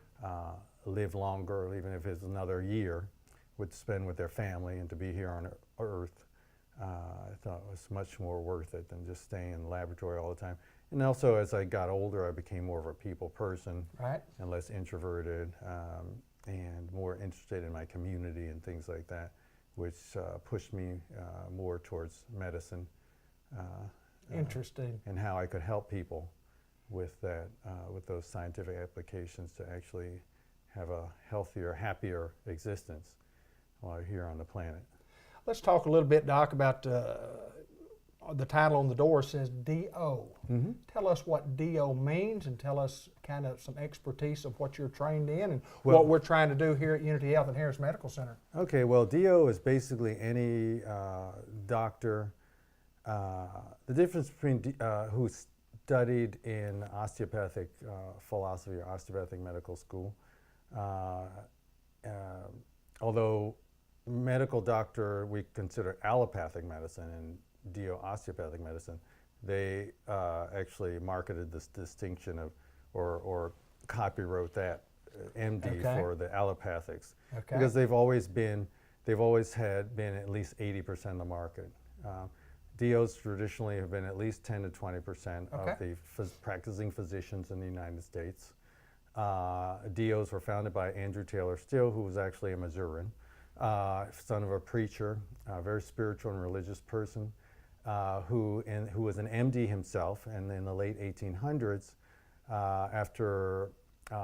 Speaker 9: live longer, even if it's another year, would spend with their family, and to be here on Earth. I thought it was much more worth it than just staying in the laboratory all the time. And also, as I got older, I became more of a people person,
Speaker 3: Right.
Speaker 9: and less introverted, and more interested in my community and things like that, which pushed me more towards medicine.
Speaker 3: Interesting.
Speaker 9: And how I could help people with that, with those scientific applications to actually have a healthier, happier existence while you're here on the planet.
Speaker 3: Let's talk a little bit, Doc, about the title on the door says DO. Tell us what DO means, and tell us kind of some expertise of what you're trained in and
Speaker 9: Well-
Speaker 3: what we're trying to do here at Unity Health and Harris Medical Center.
Speaker 9: Okay, well, DO is basically any doctor. The difference between who studied in osteopathic philosophy or osteopathic medical school, although medical doctor we consider allopathic medicine and DO osteopathic medicine, they actually marketed this distinction of, or copywrote that MD
Speaker 3: Okay.
Speaker 9: for the allopathics,
Speaker 3: Okay.
Speaker 9: because they've always been at least 80% of the market. DOs traditionally have been at least 10 to 20%
Speaker 3: Okay.
Speaker 9: of the practicing physicians in the United States. DOs were founded by Andrew Taylor Still, who was actually a Missourian, son of a preacher, a very spiritual and religious person, who was an MD himself. And in the late 1800s, after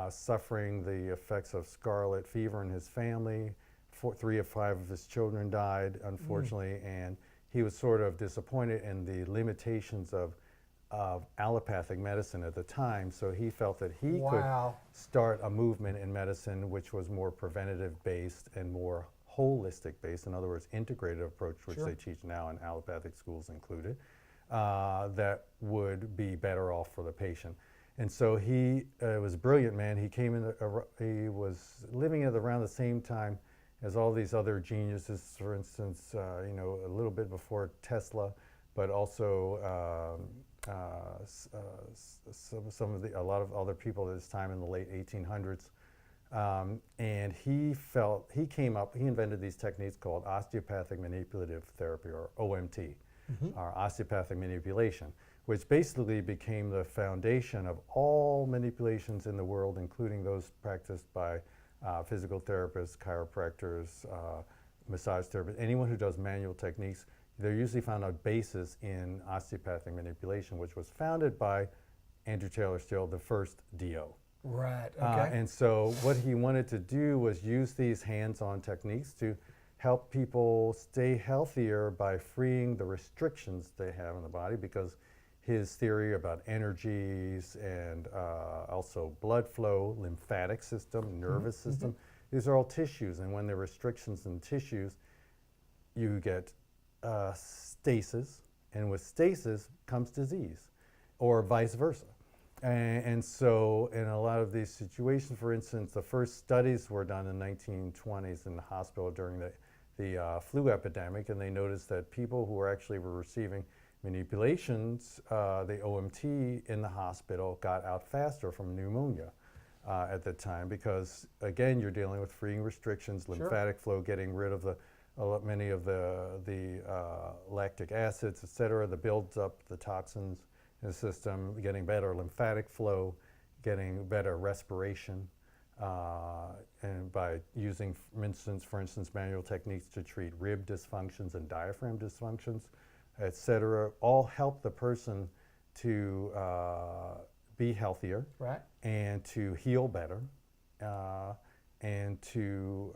Speaker 9: suffering the effects of scarlet fever in his family, 3 of 5 of his children died, unfortunately, and he was sort of disappointed in the limitations of allopathic medicine at the time, so he felt that he
Speaker 3: Wow.
Speaker 9: could start a movement in medicine which was more preventative based and more holistic based, in other words, integrated approach, which
Speaker 3: Sure.
Speaker 9: they teach now in allopathic schools included, that would be better off for the patient. And so he was a brilliant man. He came in, he was living at around the same time as all these other geniuses, for instance, you know, a little bit before Tesla, but also a lot of other people at this time in the late 1800s. And he invented these techniques called osteopathic manipulative therapy, or OMT, or osteopathic manipulation, which basically became the foundation of all manipulations in the world, including those practiced by physical therapists, chiropractors, massage therapists, anyone who does manual techniques. They're usually found a basis in osteopathic manipulation, which was founded by Andrew Taylor Still, the first DO.
Speaker 3: Right. Okay.
Speaker 9: And so what he wanted to do was use these hands-on techniques to help people stay healthier by freeing the restrictions they have in the body, because his theory about energies and also blood flow, lymphatic system, nervous system. These are all tissues, and when there are restrictions in tissues, you get stasis, and with stasis comes disease, or vice versa. And so in a lot of these situations, for instance, the first studies were done in the 1920s in the hospital during the flu epidemic, and they noticed that people who were receiving manipulations, the OMT in the hospital, got out faster from pneumonia at the time, because again, you're dealing with freeing restrictions, lymphatic flow, getting rid of many of the lactic acids, et cetera, that builds up the toxins in the system, getting better lymphatic flow, getting better respiration, and by using, for instance, manual techniques to treat rib dysfunctions and diaphragm dysfunctions, et cetera, all help the person to be healthier,
Speaker 3: Right.
Speaker 9: and to heal better, and to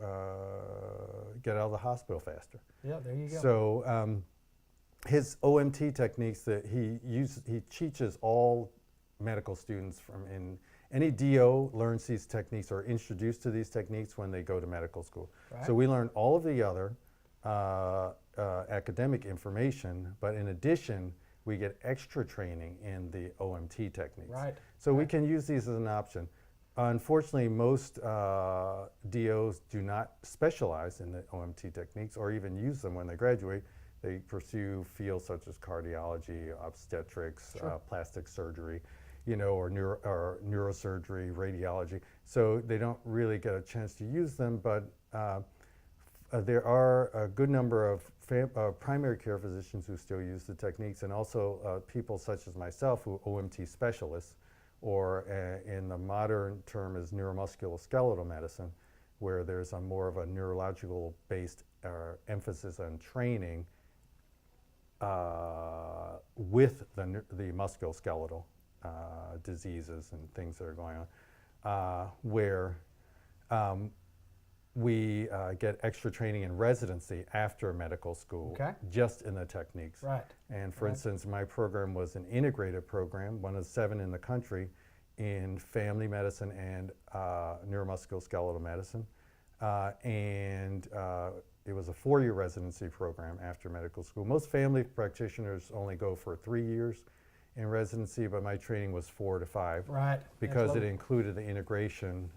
Speaker 9: get out of the hospital faster.
Speaker 3: Yeah, there you go.
Speaker 9: So his OMT techniques that he teaches all medical students in any DO learns these techniques or introduced to these techniques when they go to medical school.
Speaker 3: Right.
Speaker 9: So we learn all of the other academic information, but in addition, we get extra training in the OMT techniques.
Speaker 3: Right.
Speaker 9: So we can use these as an option. Unfortunately, most DOs do not specialize in the OMT techniques or even use them when they graduate. They pursue fields such as cardiology, obstetrics, plastic surgery, or neurosurgery, radiology. So they don't really get a chance to use them, but there are a good number of primary care physicians who still use the techniques, and also people such as myself who are OMT specialists, or in the modern term is neuromusculoskeletal medicine, where there's a more of a neurological based emphasis on training with the musculoskeletal diseases and things that are going on, where we get extra training in residency after medical school, just in the techniques.
Speaker 3: Right.
Speaker 9: And for instance, my program was an integrated program, one of 7 in the country, in family medicine and neuromusculoskeletal medicine. And it was a 4-year residency program after medical school. Most family practitioners only go for 3 years in residency, but my training was 4 to 5.
Speaker 3: Right.
Speaker 9: Because it included the integration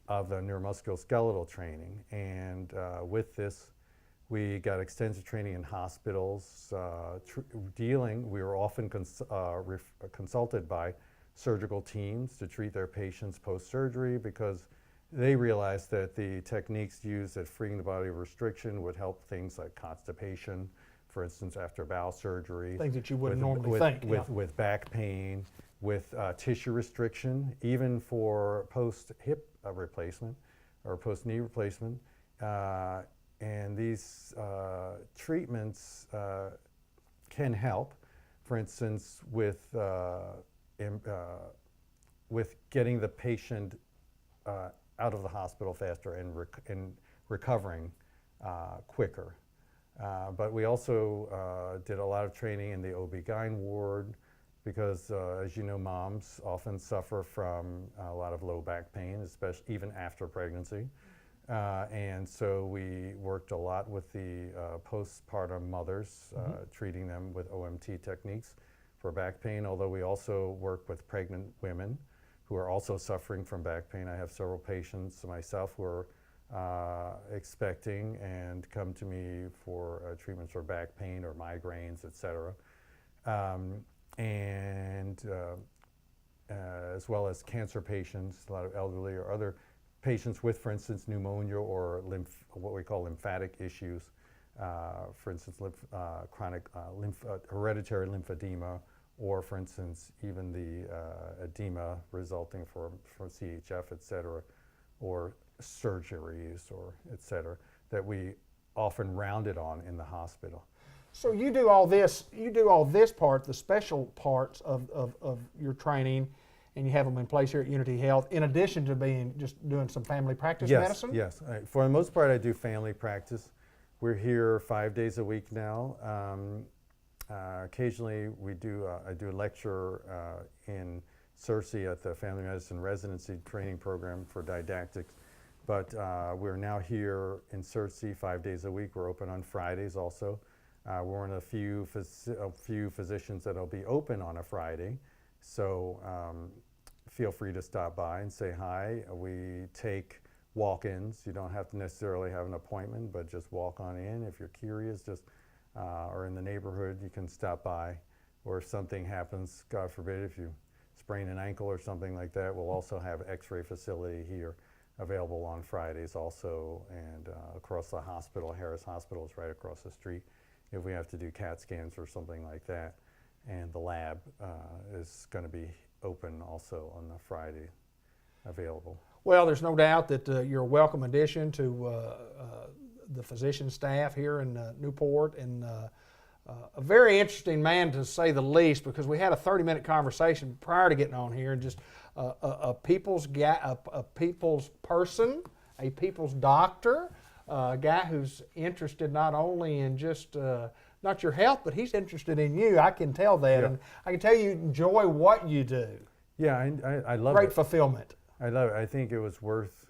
Speaker 9: of the neuromusculoskeletal training. And with this, we got extensive training in hospitals, we were often consulted by surgical teams to treat their patients post-surgery, because they realized that the techniques used at freeing the body of restriction would help things like constipation, for instance, after bowel surgery.
Speaker 3: Things that you wouldn't normally think.
Speaker 9: With back pain, with tissue restriction, even for post-hip replacement or post-knee replacement. And these treatments can help, for instance, with getting the patient out of the hospital faster and recovering quicker. But we also did a lot of training in the OB-GYN ward, because as you know, moms often suffer from a lot of low back pain, especially even after pregnancy. And so we worked a lot with the postpartum mothers, treating them with OMT techniques for back pain, although we also work with pregnant women who are also suffering from back pain. I have several patients myself who are expecting and come to me for treatments for back pain or migraines, et cetera. As well as cancer patients, a lot of elderly or other patients with, for instance, pneumonia or what we call lymphatic issues, for instance, chronic hereditary lymphedema, or for instance, even the edema resulting from CHF, et cetera, or surgeries, or et cetera, that we often rounded on in the hospital.
Speaker 3: So you do all this part, the special parts of your training, and you have them in place here at Unity Health, in addition to just doing some family practice medicine?
Speaker 9: Yes, for the most part I do family practice. We're here 5 days a week now. occasionally I do a lecture in Searcy at the Family Medicine Residency Training Program for didactics. But we're now here in Searcy 5 days a week. We're open on Fridays also. We're one of the few physicians that'll be open on a Friday. So feel free to stop by and say hi. We take walk-ins. You don't have to necessarily have an appointment, but just walk on in. If you're curious, just or in the neighborhood, you can stop by. Or if something happens, God forbid, if you sprain an ankle or something like that, we'll also have x-ray facility here available on Fridays also, and across the hospital, Harris Hospital is right across the street if we have to do CAT scans or something like that. And the lab is going to be open also on the Friday, available.
Speaker 3: Well, there's no doubt that you're a welcome addition to the physician staff here in Newport, and a very interesting man to say the least, because we had a 30-minute conversation prior to getting on here, and just a people's person, a people's doctor, a guy who's interested not only in just not your health, but he's interested in you. I can tell that,
Speaker 9: Yeah.
Speaker 3: and I can tell you enjoy what you do.
Speaker 9: Yeah, I love
Speaker 3: Great
Speaker 9: it.
Speaker 3: fulfillment.
Speaker 9: I love it. I think it was worth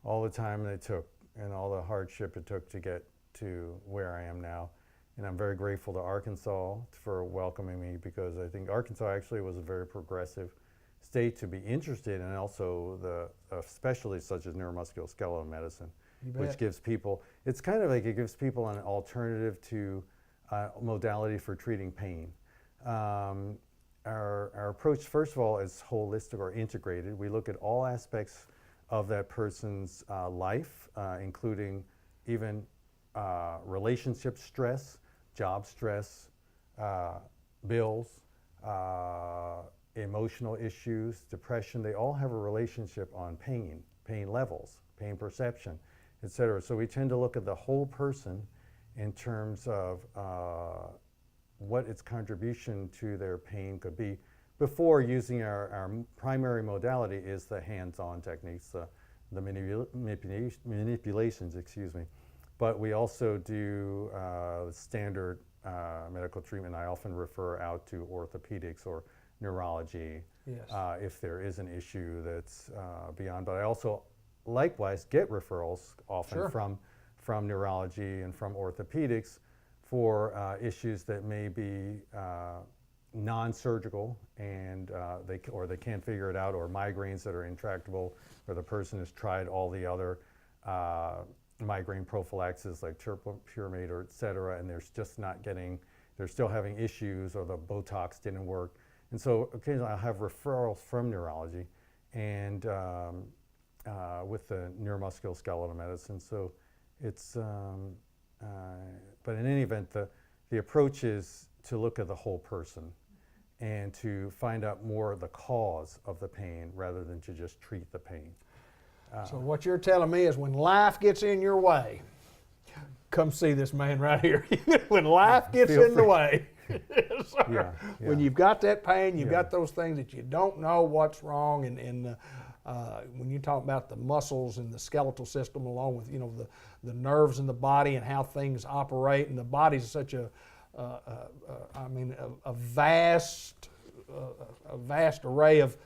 Speaker 9: all the time it took and all the hardship it took to get to where I am now. And I'm very grateful to Arkansas for welcoming me, because I think Arkansas actually was a very progressive state to be interested in, and also the specialties such as neuromusculoskeletal medicine, which gives people, it's kind of like it gives people an alternative to modality for treating pain. Our approach, first of all, is holistic or integrated. We look at all aspects of that person's life, including even relationship stress, job stress, bills, emotional issues, depression. They all have a relationship on pain, pain levels, pain perception, etc. So we tend to look at the whole person in terms of what its contribution to their pain could be, before using our primary modality is the hands-on techniques, the manipulations, excuse me. But we also do standard medical treatment. I often refer out to orthopedics or neurology if there is an issue that's beyond. But I also likewise get referrals often from neurology and from orthopedics for issues that may be non-surgical, and they can't figure it out, or migraines that are intractable, or the person has tried all the other migraine prophylaxis like Pyramid or et cetera, and they're just not getting, they're still having issues, or the Botox didn't work. And so occasionally I'll have referrals from neurology and with the neuromusculoskeletal medicine. So it's, but in any event, the approach is to look at the whole person and to find out more of the cause of the pain rather than to just treat the pain.
Speaker 3: So what you're telling me is, when life gets in your way, come see this man right here. When life gets in the way, when you've got that pain, you've got those things that you don't know what's wrong, and when you talk about the muscles and the skeletal system, along with the nerves in the body and how things operate, and the body's such a vast array of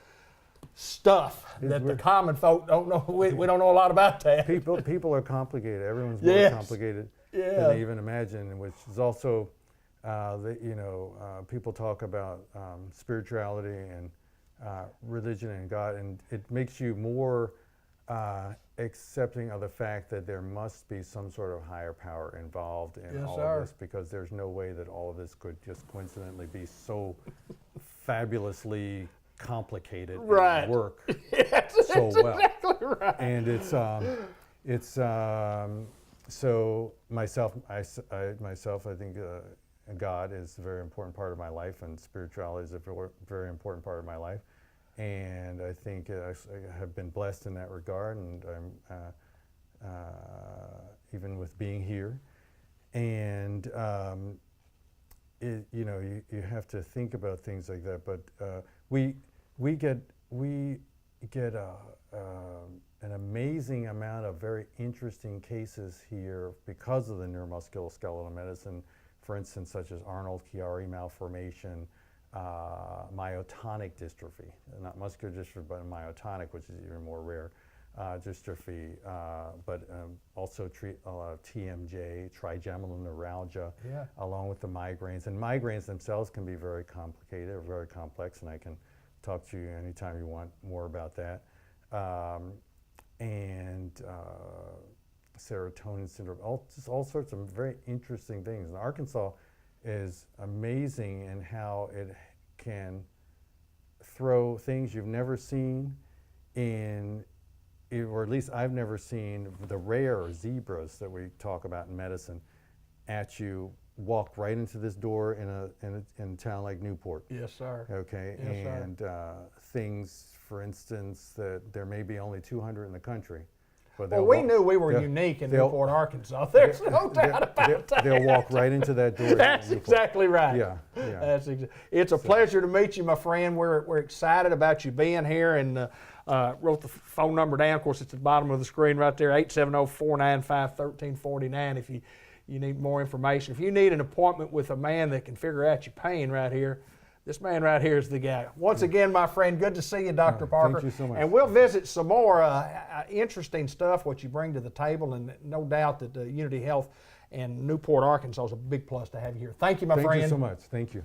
Speaker 3: stuff that the common folk don't know. We don't know a lot about that.
Speaker 9: People are complicated. Everyone's more complicated than they even imagine, which is also, people talk about spirituality and religion and God, and it makes you more accepting of the fact that there must be some sort of higher power involved in all of this, because there's no way that all of this could just coincidentally be so fabulously complicated and work so well.
Speaker 3: Exactly right.
Speaker 9: And it's so myself, I think God is a very important part of my life, and spirituality is a very important part of my life. And I think I have been blessed in that regard, and I'm even with being here. And you have to think about things like that. But we get an amazing amount of very interesting cases here because of the neuromusculoskeletal medicine for instance, such as Arnold-Chiari malformation, myotonic dystrophy, not muscular dystrophy, but myotonic, which is even more rare. Dystrophy, but also treat a lot of TMJ, trigeminal neuralgia, along with the migraines. And migraines themselves can be very complicated or very complex, and I can talk to you anytime you want more about that. And serotonin syndrome, all sorts of very interesting things. And Arkansas is amazing in how it can throw things you've never seen in, or at least I've never seen, the rare zebras that we talk about in medicine at you. Walk right into this door in a town like Newport.
Speaker 3: Yes, sir.
Speaker 9: Okay,
Speaker 3: Yes, sir.
Speaker 9: and things, for instance, that there may be only 200 in the country. But
Speaker 3: Well, we knew we were unique in Newport, Arkansas. There's no doubt about that.
Speaker 9: They'll walk right into that door.
Speaker 3: That's exactly right.
Speaker 9: Yeah.
Speaker 3: It's a pleasure to meet you, my friend. We're excited about you being here, and wrote the phone number down. Of course, it's at the bottom of the screen right there, 870-495-1349 if you need more information. If you need an appointment with a man that can figure out your pain right here, this man right here is the guy. Once again, my friend, good to see you, Dr. Parker.
Speaker 9: Thank you so much.
Speaker 3: And we'll visit some more interesting stuff, what you bring to the table, and no doubt that Unity Health in Newport, Arkansas is a big plus to have you here. Thank you, my friend.
Speaker 9: Thank you so much. Thank you.